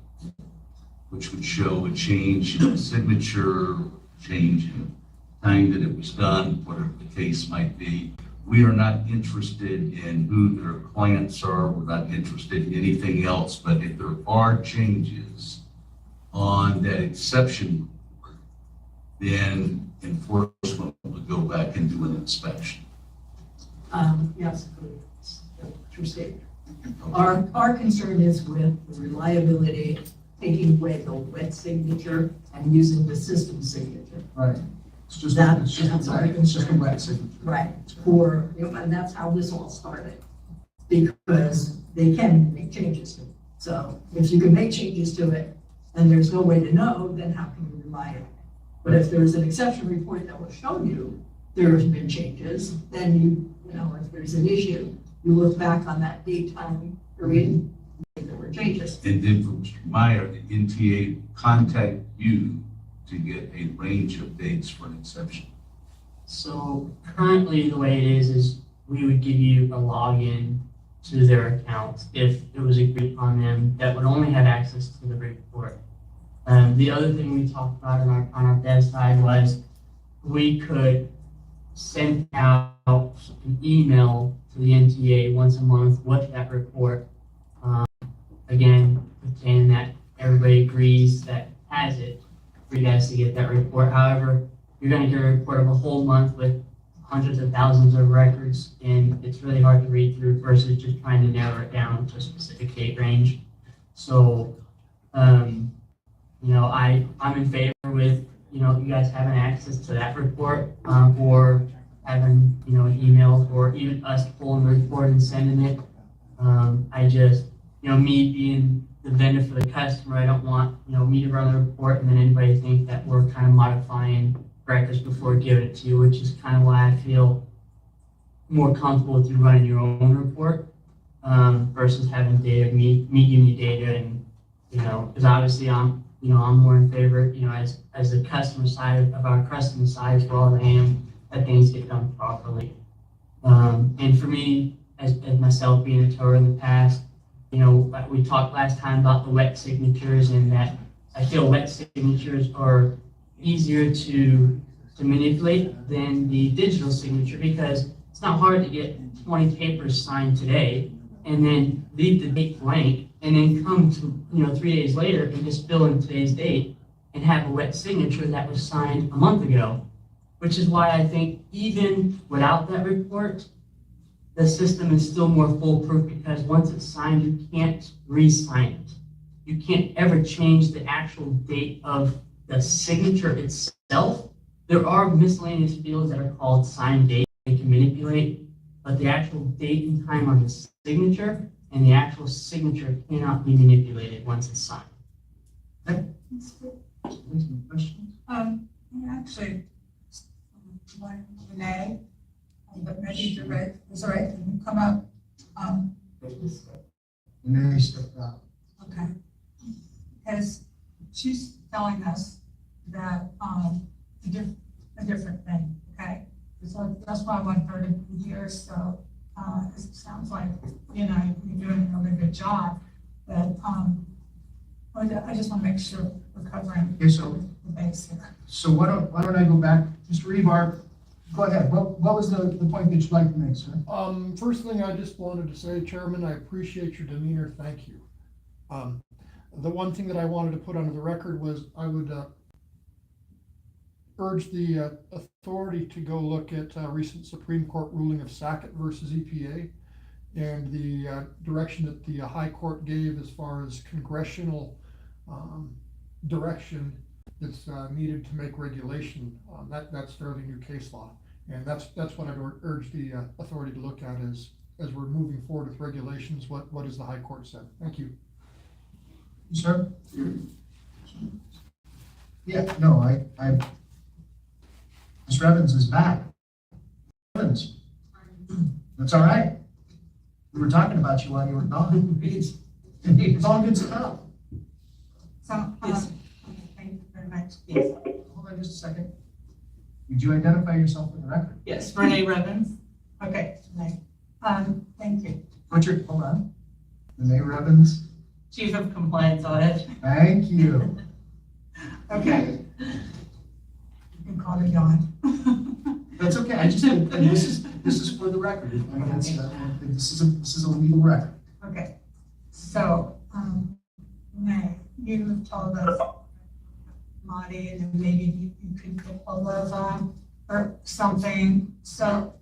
which would show a change in the signature, change in time that it was done, whatever the case might be. We are not interested in who their clients are. We're not interested in anything else. But if there are changes on that exception report, then enforcement will go back and do an inspection. Yes, true statement. Our concern is with the reliability, taking away the wet signature and using the system signature. Right. It's just, That- it's just, that's our it's just a wet signature. Right, and that's how this all started, because they can make changes to it. So if you can make changes to it, and there's no way to know, then how can you rely on it? But if there's an exception report that will show you there have been changes, then you know, if there's an issue, you look back on that date time period, there were changes. And then for Mr. Meyer, the NTA contact you to get a range of dates for an exception. So currently, the way it is we would give you a login to their account if it was agreed upon them that would only have access to the report. The other thing we talked about on our dev side was we could send out an email to the NTA once a month with that report. Again, pretending that everybody agrees that has it for you guys to get that report. However, you're going to get a report of a whole month with hundreds of thousands of records, and it's really hard to read through versus just trying to narrow it down to a specific date range. So, you know, I'm in favor with, you know, you guys having access to that report, or having, you know, an email, or even us pulling the report and sending it. I just, you know, me being the vendor for the customer, I don't want, you know, me to run the report and then anybody think that we're kind of modifying records before giving it to you, which is kind of why I feel more comfortable with you running your own report, versus having data, me giving you data, and, you know, because obviously I'm more in favor, you know, as the customer side of our customer side as well as I am, that things get done properly. And for me, as myself being a tower in the past, you know, we talked last time about the wet signatures, and that I feel wet signatures are easier to manipulate than the digital signature, because it's not hard to get 20 papers signed today and then leave the date blank and then come to, you know, 3 days later and just fill in today's date and have a wet signature that was signed a month ago. Which is why I think even without that report, the system is still more foolproof, because once it's signed, you can't re-sign it. You can't ever change the actual date of the signature itself. There are miscellaneous fields that are called signed date they can manipulate, but the actual date and time on the signature and the actual signature cannot be manipulated once it's signed. Actually, like Renee, but maybe you're right, it's all right, can you come up? Renee stepped out. Okay. Because she's telling us that, a different thing, okay? So that's why I want her to be here, so, it sounds like, you know, you're doing a really good job, but, I just want to make sure we're covering Okay, so, the base here. so why don't I go back, Mr. Rebar, go ahead, what was the point that you'd like to make, sir? First thing I just wanted to say, Chairman, I appreciate your demeanor, thank you. The one thing that I wanted to put onto the record was I would urge the authority to go look at recent Supreme Court ruling of Sackett versus EPA, and the direction that the High Court gave as far as congressional direction that's needed to make regulation. That's fairly new case law, and that's what I'd urge the authority to look at as we're moving forward with regulations. What has the High Court said? Thank you. You, sir? Yeah, no, Mr. Evans is back. Evans. That's all right. We were talking about you while you were gone. It's all good stuff. So, Yes. thank you very much. Yes. Hold on just a second. Would you identify yourself for the record? Yes, Renee Revens. Okay, Renee. Thank you. Richard, hold on. Renee Revens. Chief of Compliance Audit. Thank you. Okay. You can call me Dawn. That's okay. I just, and this is for the record. I mean, this is a legal record. Okay, so, Renee, you told us, Marty, and then maybe you could get hold of, or something, so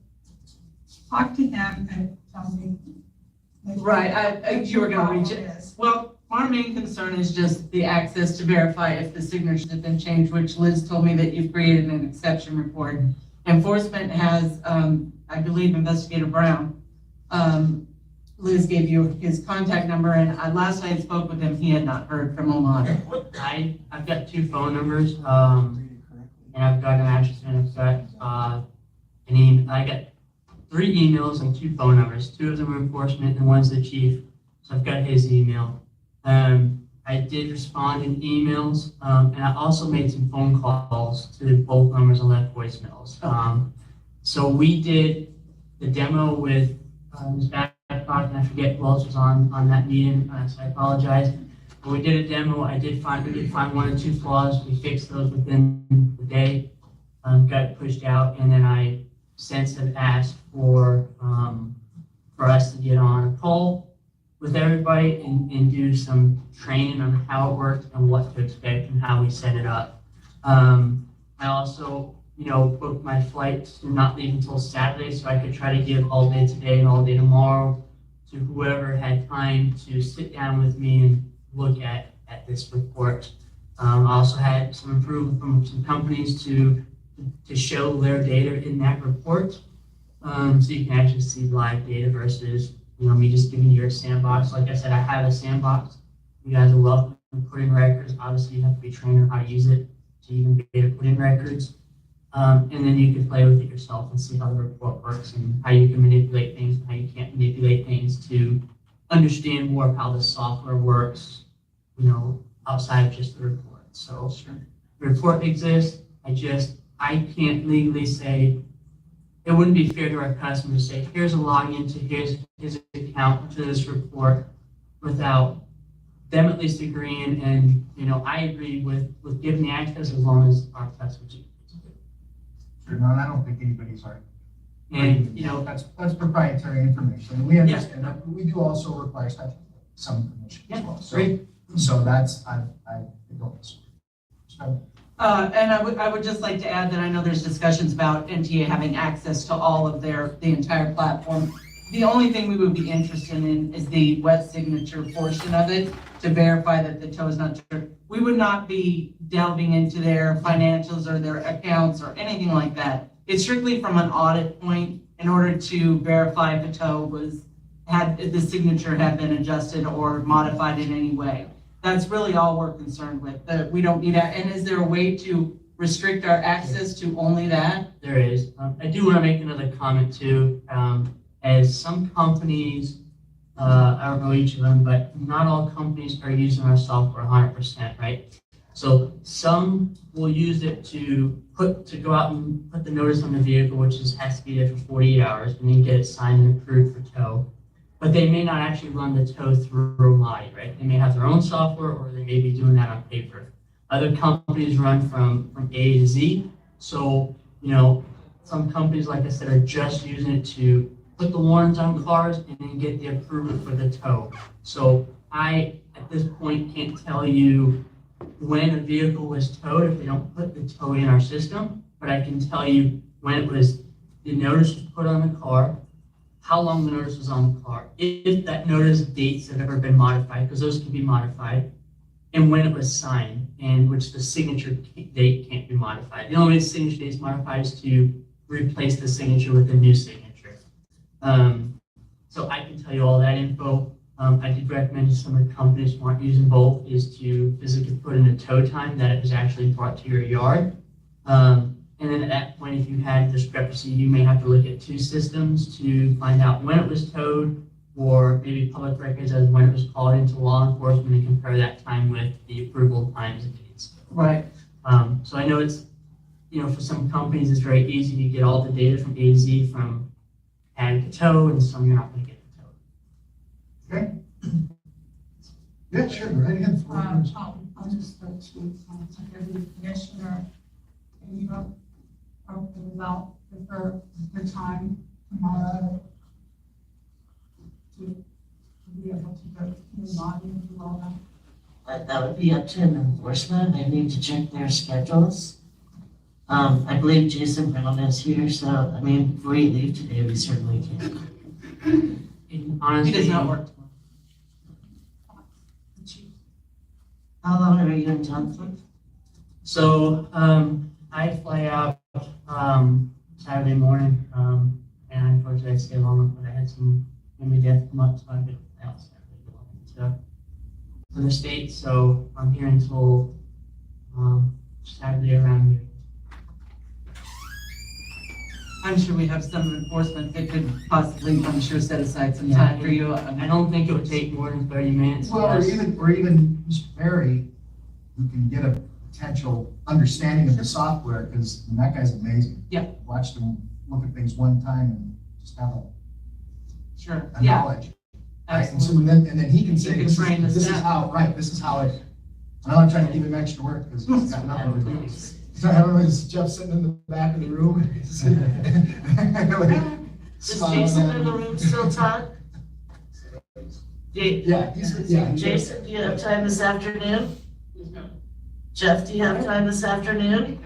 talk to him and tell me. Right, you were gonna reach it. Yes. Well, our main concern is just the access to verify if the signatures have been changed, which Liz told me that you've created an exception report. Enforcement has, I believe Investigator Brown, Liz gave you his contact number, and last I spoke with him, he had not heard from Omar. I've got 2 phone numbers, and I've got an address and I've got, I got 3 emails and 2 phone numbers. 2 of them are enforcement and one's the chief. So I've got his email. I did respond in emails, and I also made some phone calls to both numbers and left voicemails. So we did the demo with Ms. Babcock, and I forget who else was on that meeting, so I apologize. But we did a demo. We did find 1 or 2 flaws. We fixed those within the day, got it pushed out, and then I since have asked for us to get on a call with everybody and do some training on how it works and what to expect and how we set it up. I also, booked my flight to not leave until Saturday so I could try to give all day today and all day tomorrow to whoever had time to sit down with me and look at this report. I also had some improvement from some companies to show their data in that report. So you can actually see live data versus, me just giving you a sandbox. Like I said, I have a sandbox. You guys are welcome to put in records. Obviously, you have to be trained on how to use it to even be able to put in records. And then you can play with it yourself and see how the report works and how you can manipulate things and how you can't manipulate things to understand more of how the software works, outside of just the report. So the report exists. I can't legally say, it wouldn't be fair to our customers to say, here's a login to his account to this report without them at least agreeing. And, I agree with giving the access as long as our customers agree to it. Sure, no, I don't think anybody's right. And, That's proprietary information. And we understand that. We do also require some information as well. So that's, I don't disagree. So, And I would just like to add that I know there's discussions about NTA having access to all of the entire platform. The only thing we would be interested in is the wet signature portion of it to verify that the tow is not true. We would not be delving into their financials or their accounts or anything like that. It's strictly from an audit point in order to verify if a tow the signature had been adjusted or modified in any way. That's really all we're concerned with, that we don't need that. And is there a way to restrict our access to only that? There is. I do want to make another comment too. As some companies, I don't know each of them, but not all companies are using our software 100%, right? So some will use it to go out and put the notice on the vehicle, which has to be there for 48 hours, and then get it signed and approved for tow. But they may not actually run the tow through Omadi, right? They may have their own software, or they may be doing that on paper. Other companies run from A to Z. So, some companies, like I said, are just using it to put the warrants on cars and then get the approval for the tow. So I, at this point, can't tell you when a vehicle was towed if they don't put the tow in our system, but I can tell you when the notice was put on the car, how long the notice was on the car, if that notice dates have ever been modified, because those can be modified, and when it was signed, and which the signature date can't be modified. The only way the signature date is modified is to replace the signature with a new signature. So I can tell you all that info. I did recommend to some of the companies who aren't using both is to physically put in a tow time that it was actually brought to your yard. And then at that point, if you had discrepancy, you may have to look at two systems to find out when it was towed, or maybe public records as when it was called into law enforcement, and compare that time with the approval times and dates. Right. So I know it's, for some companies, it's very easy to get all the data from A to Z from add to tow, and some you're not gonna get to tow. Okay? Yeah, sure, right ahead. I'll just go to, the commissioner, and you know, hopefully about the time tomorrow to be able to go to the lobby and do all that. That would be up to enforcement. I need to check their schedules. I believe Jason Brown is here, so, I mean, before you leave today, we certainly can. And honestly, He does not work How long are you in town for? So, I fly out, Saturday morning, and unfortunately I stay longer, but I had some family death come up, so I get out Saturday to the state, so I'm here until, Saturday around here. I'm sure we have some enforcement that could possibly, I'm sure, set aside some time for you. I don't think it would take more than 30 minutes. Well, or even Mr. Barry, who can get a potential understanding of the software, because that guy's amazing. Yeah. Watched him look at things one time and just have Sure, a yeah, knowledge. Right, and so absolutely. and then he can say, can this train the is staff. how, right, this is how it, I'm not trying to give him extra work, because he's got nothing to do. So I don't know, is Jeff sitting in the back of the room? Is Jason in the room still, Todd? Yeah, Jason, do you have time this afternoon? Jeff, do you have time this afternoon?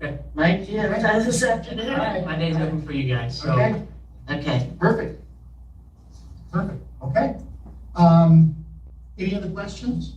Okay. Mike, do you have time this afternoon? My day's open for you guys, so. Okay, Okay. perfect. Perfect, okay. Any other questions?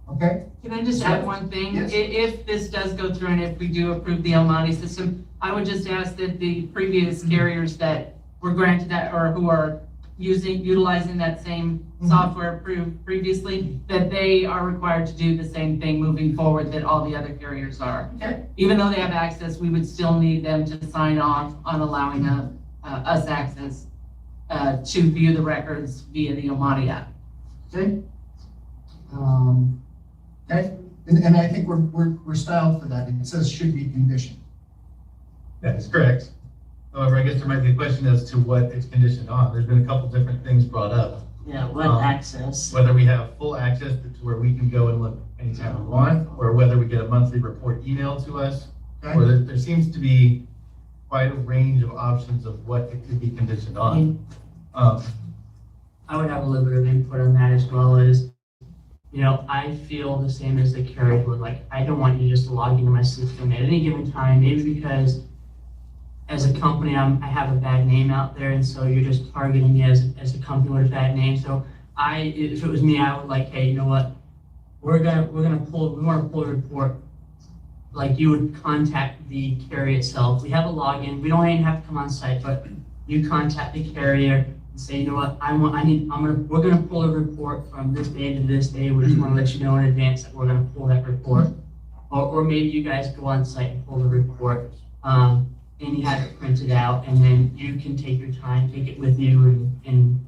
Okay, Can I just add one thing? Yes. If this does go through and if we do approve the El Monte system, I would just ask that the previous carriers that were granted that, or who are utilizing that same software approved previously, that they are required to do the same thing moving forward that all the other carriers are. Okay. Even though they have access, we would still need them to sign off on allowing us access to view the records via the El Monte app. okay. Okay, and I think we're styled for that. It says should be conditioned. That is correct. However, I guess there might be a question as to what it's conditioned on. There's been a couple different things brought up. Yeah, what access? Whether we have full access to where we can go and look anytime we want, or whether we get a monthly report emailed to us. Okay. Or there seems to be quite a range of options of what it could be conditioned on. I would have a little bit of input on that as well as, I feel the same as the carrier would, like, I don't want you just to log into my system at any given time, maybe because as a company, I have a bad name out there, and so you're just targeting me as a company with a bad name. So if it was me, I would like, hey, you know what? We want to pull a report. Like, you would contact the carrier itself. We have a login. We don't even have to come on site, but you contact the carrier and say, you know what? We're gonna pull a report from this day to this day. We just want to let you know in advance that we're gonna pull that report. Or maybe you guys go on site and pull the report. And you have it printed out, and then you can take your time, take it with you, and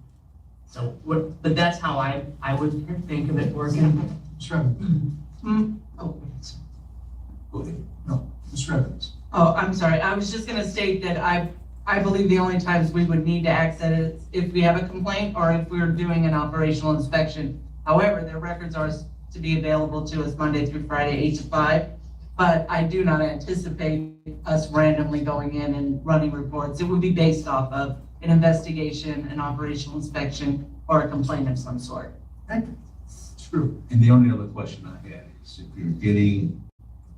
so but that's how I would think of it working. Sure. Oh, Go ahead. No, Ms. Evans. Oh, I'm sorry. I was just gonna state that I believe the only times we would need to access it is if we have a complaint or if we're doing an operational inspection. However, their records are to be available to us Monday through Friday, 8 to 5. But I do not anticipate us randomly going in and running reports. It would be based off of an investigation, an operational inspection, or a complaint of some sort. True. And the only other question I had is if you're getting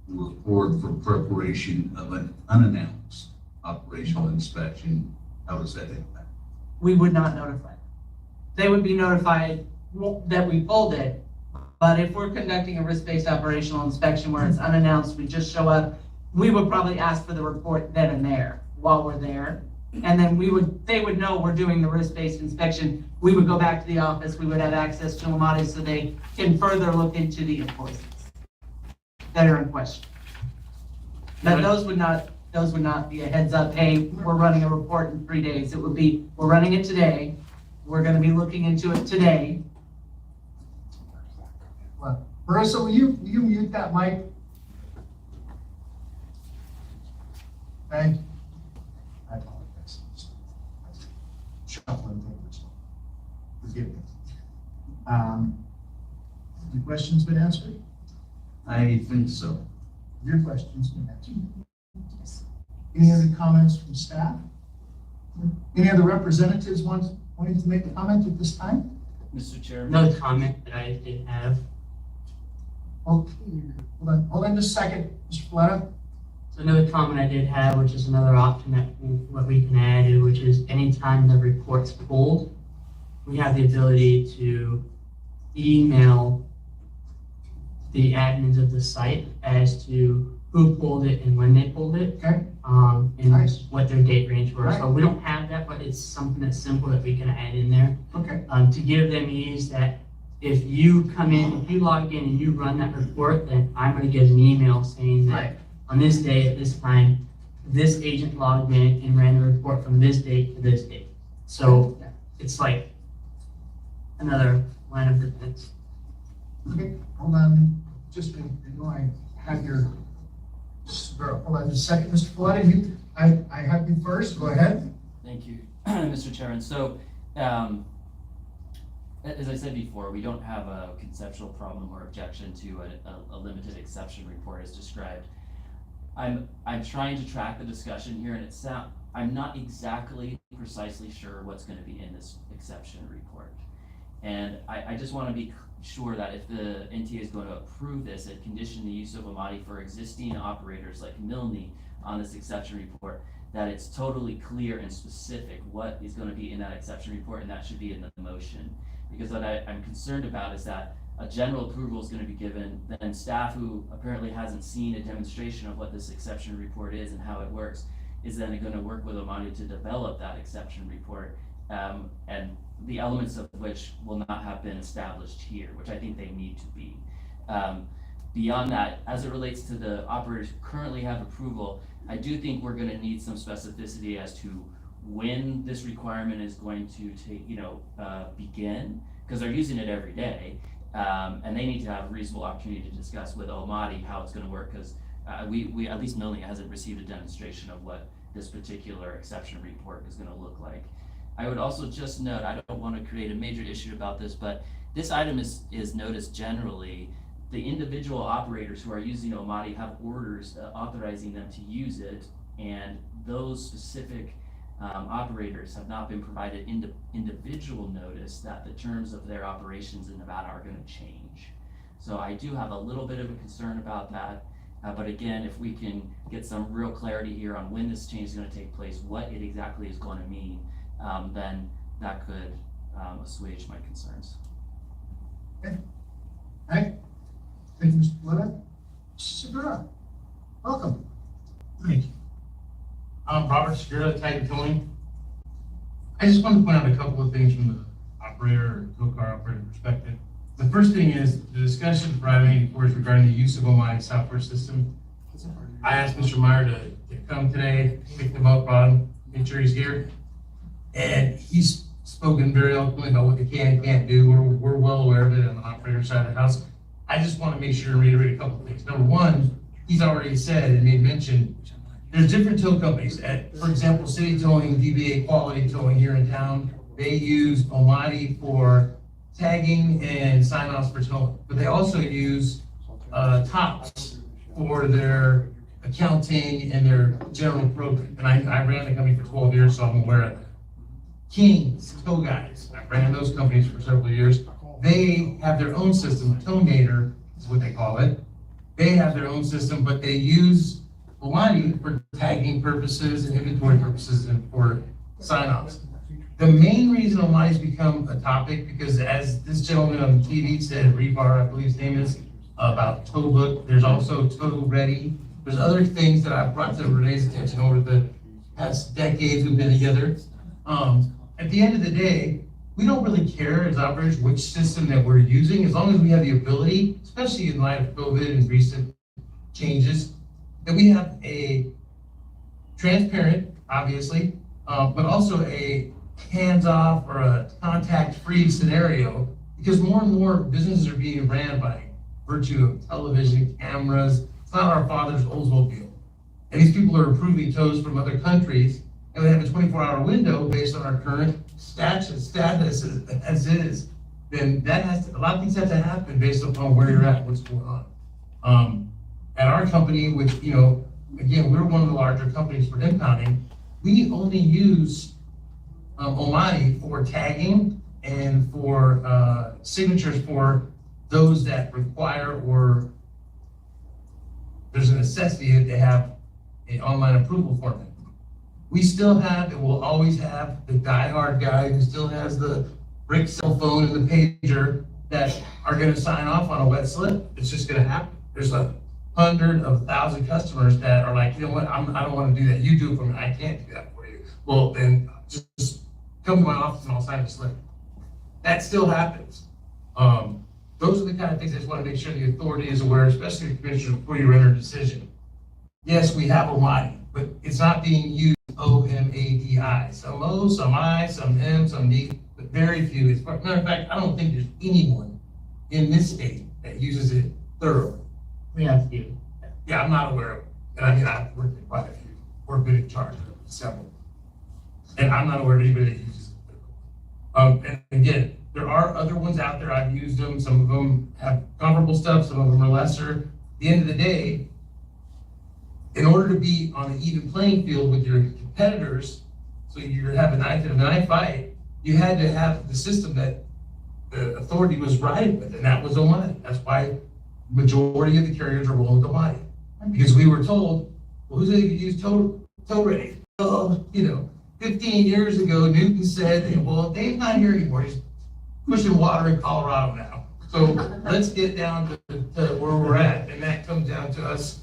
a report for preparation of an unannounced operational inspection, how does that impact? We would not notify them. They would be notified that we pulled it. But if we're conducting a risk-based operational inspection where it's unannounced, we just show up, we would probably ask for the report then and there while we're there. And then they would know we're doing the risk-based inspection. We would go back to the office, we would have access to Lamati so they can further look into the enforcements that are in question. Now, those would not be a heads up, hey, we're running a report in 3 days. It would be, we're running it today. We're gonna be looking into it today. Well, Marissa, will you mute that mic? Thank you. I apologize. Shuffling papers. Forgive me. Your questions been answered? I think so. Your questions been answered? Any other comments from staff? Any other representatives wanting to make a comment at this time? Mr. Chairman? Another comment that I did have. Okay, hold on just a second, Mr. Fletta. So another comment I did have, which is another option that what we can add, which is anytime the report's pulled, we have the ability to email the admins of the site as to who pulled it and when they pulled it. Okay. And Nice. what their date range were. Right. So we don't have that, but it's something that's simple that we can add in there. Okay. To give them ease that if you come in, if you log in and you run that report, then I'm gonna get an email saying that Right. on this day at this time, this agent logged in and ran the report from this date to this date. So it's like another line of defense. Okay, hold on, just, I know I have your, hold on just a second, Mr. Fletta, I have you first, go ahead. Thank you, Mr. Chairman. So, as I said before, we don't have a conceptual problem or objection to a limited exception report as described. I'm trying to track the discussion here, and I'm not exactly precisely sure what's going to be in this exception report. And I just want to be sure that if the NTA is going to approve this and condition the use of Amati for existing operators like Milne on this exception report, that it's totally clear and specific what is going to be in that exception report, and that should be in the motion. Because what I'm concerned about is that a general approval is going to be given, then staff who apparently hasn't seen a demonstration of what this exception report is and how it works is then going to work with Amati to develop that exception report, and the elements of which will not have been established here, which I think they need to be. Beyond that, as it relates to the operators who currently have approval, I do think we're going to need some specificity as to when this requirement is going to begin, because they're using it every day, and they need to have a reasonable opportunity to discuss with Amati how it's going to work, because we at least Milne hasn't received a demonstration of what this particular exception report is going to look like. I would also just note, I don't want to create a major issue about this, but this item is noticed generally. The individual operators who are using Amati have orders authorizing them to use it, and those specific operators have not been provided individual notice that the terms of their operations in Nevada are going to change. So I do have a little bit of a concern about that. But again, if we can get some real clarity here on when this change is going to take place, what it exactly is going to mean, then that could assuage my concerns. Okay. All right. Thank you, Mr. Fletta. Segura, welcome. Thank you. I'm Robert Segura, Titan Towing. I just want to point out a couple of things from the operator or tow car operator perspective. The first thing is the discussion for item 84 is regarding the use of Amati software system. I asked Mr. Meyer to come today, pick him up, brought him, make sure he's here. And he's spoken very eloquently about what they can and can't do. We're well aware of it on the operator side of the house. I just want to make sure and reiterate a couple of things. Number one, he's already said and made mention, there's different tow companies. For example, City Towing, DBA Quality Towing here in town, they use Amati for tagging and sign-offs for towing. But they also use TOPS for their accounting and their general program. And I ran the company for 12 years, so I'm aware of that. King's Tow Guys, I ran those companies for several years. They have their own system, Townator is what they call it. They have their own system, but they use Amati for tagging purposes and inventory purposes and for sign-offs. The main reason Amati's become a topic, because as this gentleman on TV said, Rebar, I believe his name is, about TowBook, there's also Tow Ready. There's other things that I've brought to Renee's attention over the past decades we've been together. At the end of the day, we don't really care as operators which system that we're using, as long as we have the ability, especially in light of COVID and recent changes, that we have a transparent, obviously, but also a hands-off or a contact-free scenario, because more and more businesses are being ran by virtue of television, cameras. It's not our father's Oldsmobile. And these people are approving tows from other countries, and we have a 24-hour window based on our current status as is. Then a lot of things have to happen based upon where you're at, what's going on. At our company, which, again, we're one of the larger companies for impounding, we only use Omani for tagging and for signatures for those that require or there's a necessity to have an online approval form. We still have, and will always have, the diehard guy who still has the brick cell phone and the pager that are gonna sign off on a wet slip. It's just gonna happen. There's 100 of 1,000 customers that are like, you know what, I don't wanna do that. You do it for me, I can't do that for you. Well, then just come to my office and I'll sign the slip. That still happens. Those are the kind of things I just wanna make sure the authority is aware, especially the commissioner, before you render a decision. Yes, we have Omani, but it's not being used OMADI. Some O, some I, some M, some D, but very few. Matter of fact, I don't think there's anyone in this state that uses it thoroughly. We have few. Yeah, I'm not aware of it. And I mean, I've worked at quite a few. We're been in charge of several. And I'm not aware of anybody that uses it. And again, there are other ones out there. I've used them. Some of them have comparable stuff. Some of them are lesser. At the end of the day, in order to be on an even playing field with your competitors, so you have a knife in a knife fight, you had to have the system that the authority was riding with, and that was Omani. That's why majority of the carriers are rolling with Omani. Because we were told, well, who's going to use tow ready? Oh, 15 years ago, Newton said, well, Dave's not here anymore. He's pushing water in Colorado now. So let's get down to where we're at, and that comes down to us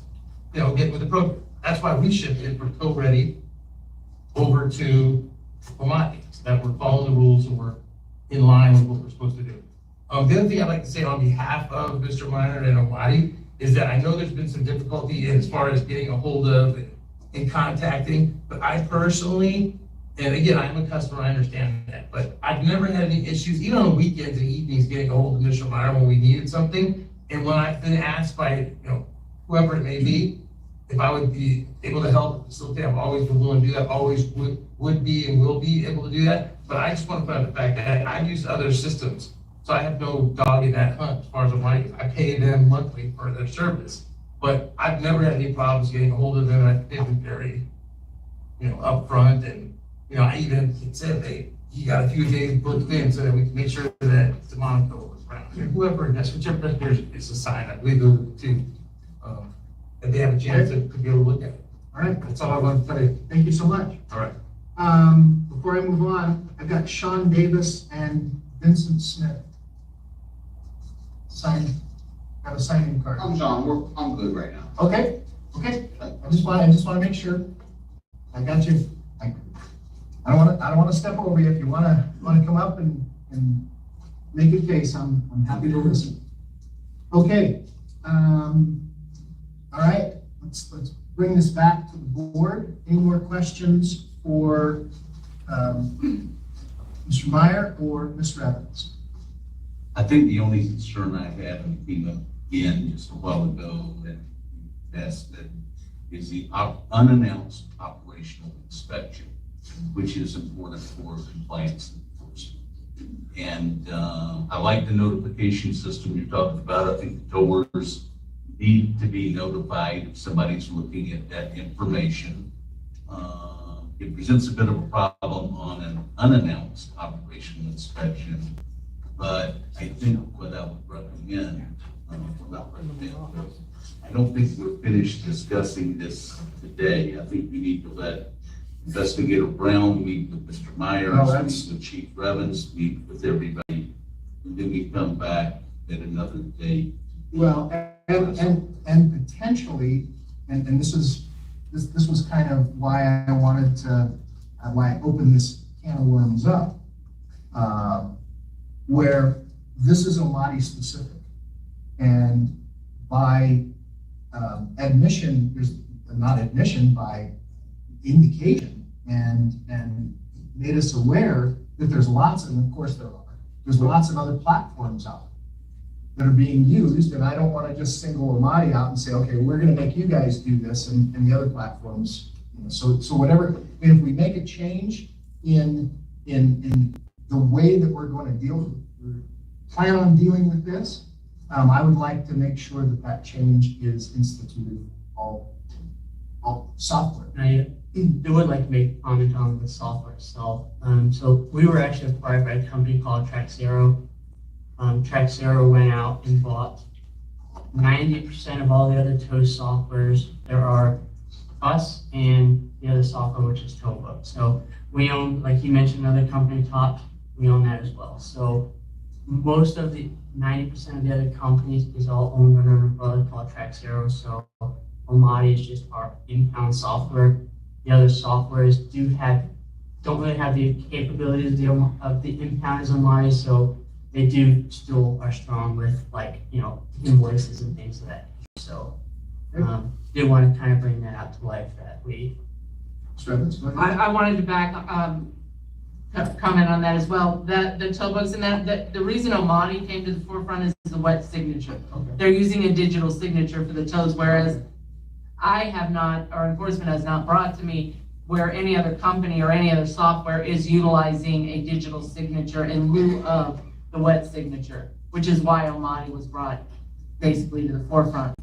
getting with the program. That's why we shifted from tow ready over to Omani, so that we're following the rules and we're in line with what we're supposed to do. The other thing I'd like to say on behalf of Mr. Minor and Omani is that I know there's been some difficulty as far as getting a hold of and contacting, but I personally, and again, I'm a customer, I understand that, but I've never had any issues, even on weekends and evenings, getting a hold of Mr. Minor when we needed something. And when I've been asked by, whoever it may be, if I would be able to help facilitate, I've always been willing to do that, always would be and will be able to do that. But I just want to put out the fact that I've used other systems, so I have no dog in that hunt as far as I pay them monthly for their service. But I've never had any problems getting a hold of them, and they've been very, upfront, and, I even said he got a few days booked in so that we can make sure that Monaco was around. Whoever, whichever is assigned, I believe those are the two. And they have a chance to be able to look at it. All right. That's all I want to tell you. Thank you so much. All right. Before I move on, I've got Sean Davis and Vincent Smith. Got a signing card. I'm Sean, I'm good right now. Okay. I just want to make sure. I got you. I don't want to step over you. If you want to come up and make a case, I'm happy to listen. Okay. All right. Let's bring this back to the board. Any more questions for Mr. Meyer or Mr. Evans? I think the only concern I had, and came up again just a while ago, that is the unannounced operational inspection, which is important for compliance enforcement. And I like the notification system you're talking about. I think the towers need to be notified if somebody's looking at that information. It presents a bit of a problem on an unannounced operational inspection, but I think what I would recommend, I don't think we're finished discussing this today. I think we need to let Investigator Brown meet with Mr. Myers, meet with Chief Evans, meet with everybody, and then we come back at another date. Well, and potentially, and this was kind of why I wanted to, why I opened this can of worms up, where this is Omani specific, and by admission, not admission, by indication, and made us aware that there's lots, and of course there's lots of other platforms out that are being used, and I don't want to just single Amati out and say, okay, we're going to make you guys do this, and the other platforms, so whatever, I mean, if we make a change in the way that we're going to plan on dealing with this, I would like to make sure that that change is instituted all software. I would like to make a comment on the software itself. So we were actually acquired by a company called TrackZero. TrackZero went out and bought 90% of all the other Toast softwares. There are us and the other software, which is Toba. So we own, like you mentioned, another company, Top, we own that as well. So most of the 90% of the other companies is all owned under an umbrella called TrackZero. So Amati is just our impound software. The other softwares don't really have the capabilities of the impound as Amati, so they do still are strong with, like, invoices and things of that nature. So did want to kind of bring that out to life that we. I wanted to comment on that as well. That the tow books and that the reason Amati came to the forefront is the wet signature. Okay. They're using a digital signature for the tows, whereas I have not, or enforcement has not brought to me where any other company or any other software is utilizing a digital signature in lieu of the wet signature, which is why Amati was brought basically to the forefront.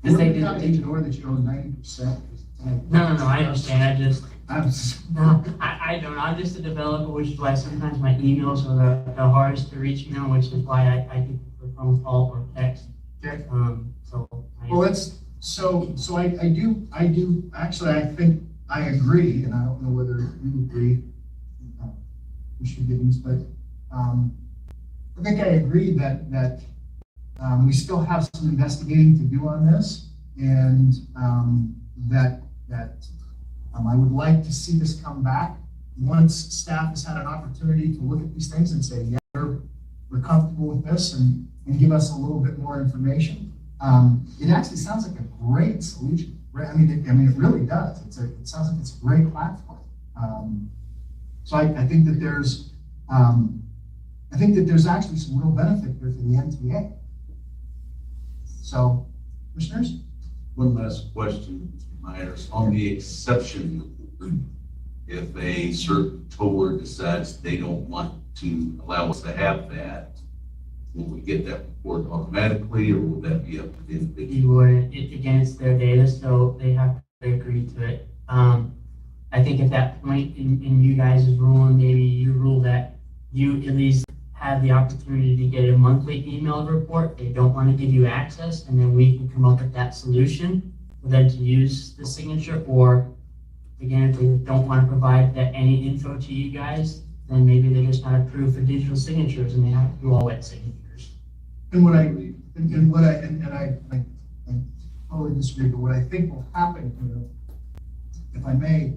Because they did ignore that you own 90%. No, I understand. I don't. I'm just a developer, which is why sometimes my emails are the hardest to reach me on, which is why I do prefer phone call or text. Okay. I do, actually, I think I agree, and I don't know whether you agree, Commissioner Gibbons, but I think I agree that we still have some investigating to do on this, and that I would like to see this come back once staff has had an opportunity to look at these things and say, yeah, we're comfortable with this, and give us a little bit more information. It actually sounds like a great solution. I mean, it really does. It sounds like it's a great platform. So I think that there's actually some real benefit here for the MTA. So, commissioners? One last question, Mr. Myers. On the exception, if a certain tower decides they don't want to allow us to have that, will we get that report automatically, or will that be up to the individual? You wouldn't. Again, it's their data, so they have to agree to it. I think at that point in you guys' ruling, maybe you rule that you at least have the opportunity to get a monthly email report. They don't want to give you access, and then we can come up with that solution for them to use the signature. Or again, if they don't want to provide any info to you guys, then maybe they're just not approved for digital signatures and they have to do all wet signatures. And I totally disagree, but what I think will happen here, if I may,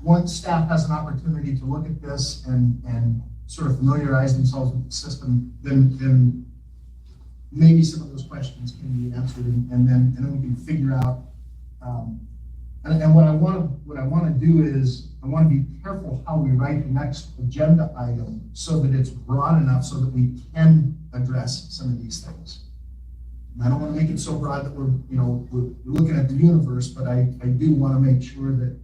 once staff has an opportunity to look at this and sort of familiarize themselves with the system, then maybe some of those questions can be answered, and then we can figure out. And what I want to do is I want to be careful how we write the next agenda item so that it's broad enough so that we can address some of these things. And I don't want to make it so broad that we're looking at the universe, but I do want to make sure that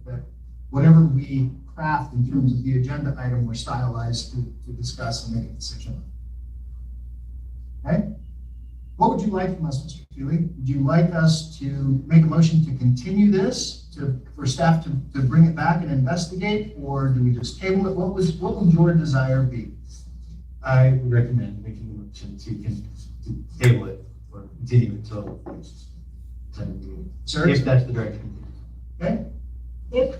whatever we craft in terms of the agenda item, we're stylized to discuss and make a decision. Okay? What would you like from us, Mr. Keeley? Would you like us to make a motion to continue this, for staff to bring it back and investigate, or do we just table it? What would your desire be? I would recommend making a motion to table it or continue until. Sir? If that's the direction. Okay? If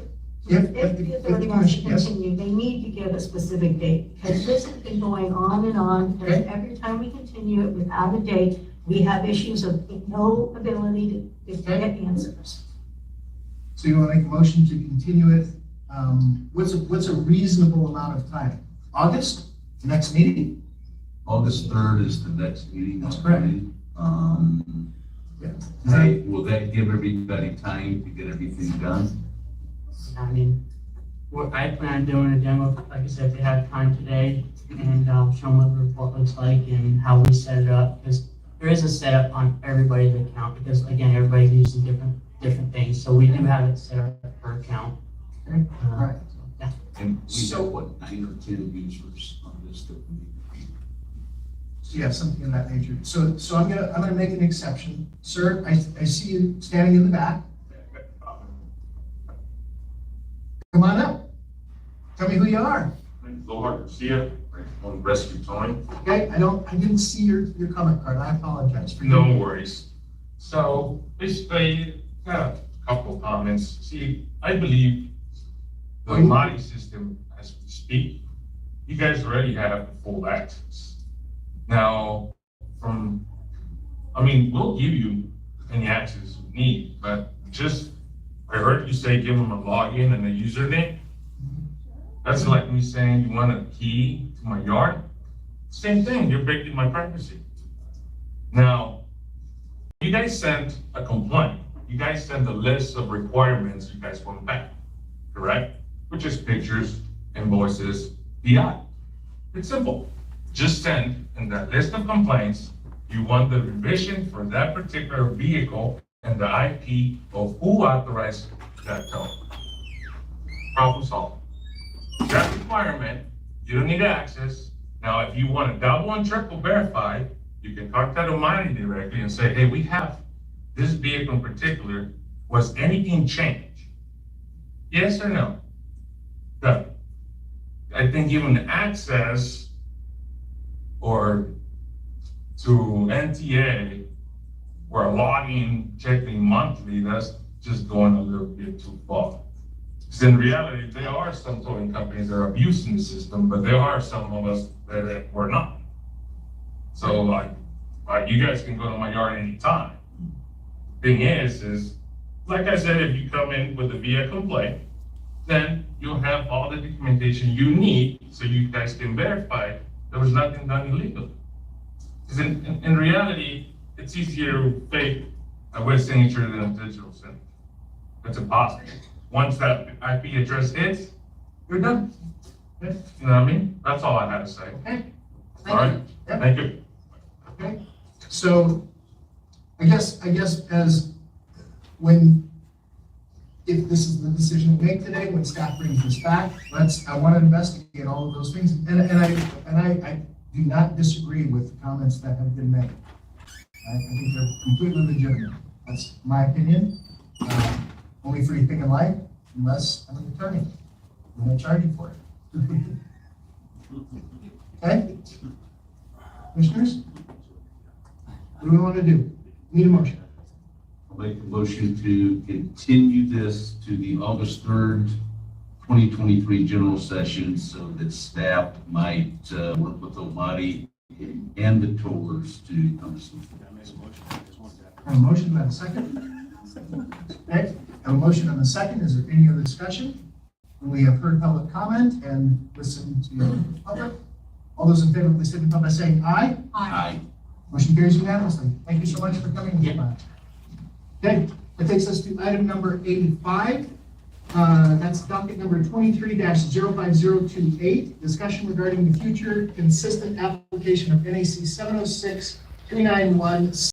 the authority wants to continue, they need to give a specific date, because this has been going on and on, because every time we continue it without a date, we have issues of no ability to get answers. So you want to make a motion to continue it, what's a reasonable amount of time? August, the next meeting? August 3rd is the next meeting. That's correct. Will that give everybody time to get everything done? I mean, what I plan on doing a demo, like I said, if they have time today, and show them what the report looks like and how we set it up, because there is a setup on everybody's account, because again, everybody's using different things, so we do have it set up per account. Alright. Yeah. And we have, what, 9 or 10 users on this that we So yeah, something in that nature. So I'm gonna make an exception. Sir, I see you standing in the back. Come on up. Tell me who you are. Lord Garcia, on Rescue Towing. Okay, I didn't see your comment card. I apologize for you. No worries. So basically, a couple of comments. See, I believe the Mari system, as we speak, you guys already have full access. Now, we'll give you any access you need, but I heard you say give them a login and a username. That's like me saying you want a key to my yard. Same thing, you're breaking my privacy. Now, you guys sent a complaint. You guys sent a list of requirements you guys want back, correct? Which is pictures, invoices, PI. It's simple. Just send in that list of complaints, you want the revision for that particular vehicle and the IP of who authorized that tow. Problem solved. That requirement, you don't need access. Now, if you want to double and triple verify, you can contact Omani directly and say, hey, we have this vehicle in particular, was anything changed? Yes or no? No. I think giving access or to NTA or logging, checking monthly, that's just going a little bit too far. Because in reality, there are some towing companies that are abusing the system, but there are some of us that were not. So like you guys can go to my yard anytime. Thing is, like I said, if you come in with a via complaint, then you'll have all the documentation you need so you guys can verify there was nothing done illegally. Because in reality, it's easier to fake a wet signature than a digital signature. It's impossible. Once that IP address hits, you're done. You know what I mean? That's all I had to say. Okay. All right? Yep. Thank you. Okay, so I guess if this is the decision we make today, when staff brings this back, I want to investigate all of those things. And I do not disagree with the comments that have been made. I think they're completely legitimate. That's my opinion. Only free thing in life, unless I'm an attorney. I'm going to charge you for it. Okay? Commissioners? What do we want to do? Need a motion. I'll make a motion to continue this to the August 3rd, 2023 general session so that staff might work with Omani and the towers to come to some. I have a motion, do I have a second? Okay, I have a motion and a second. Is there any other discussion? We have heard public comment and listened to the public. All those in favor, please signify by saying aye. Aye. Motion carries unanimously. Thank you so much for coming. Okay, that takes us to item number 85. That's docket number 23-05028, discussion regarding the future consistent application of NAC 706-391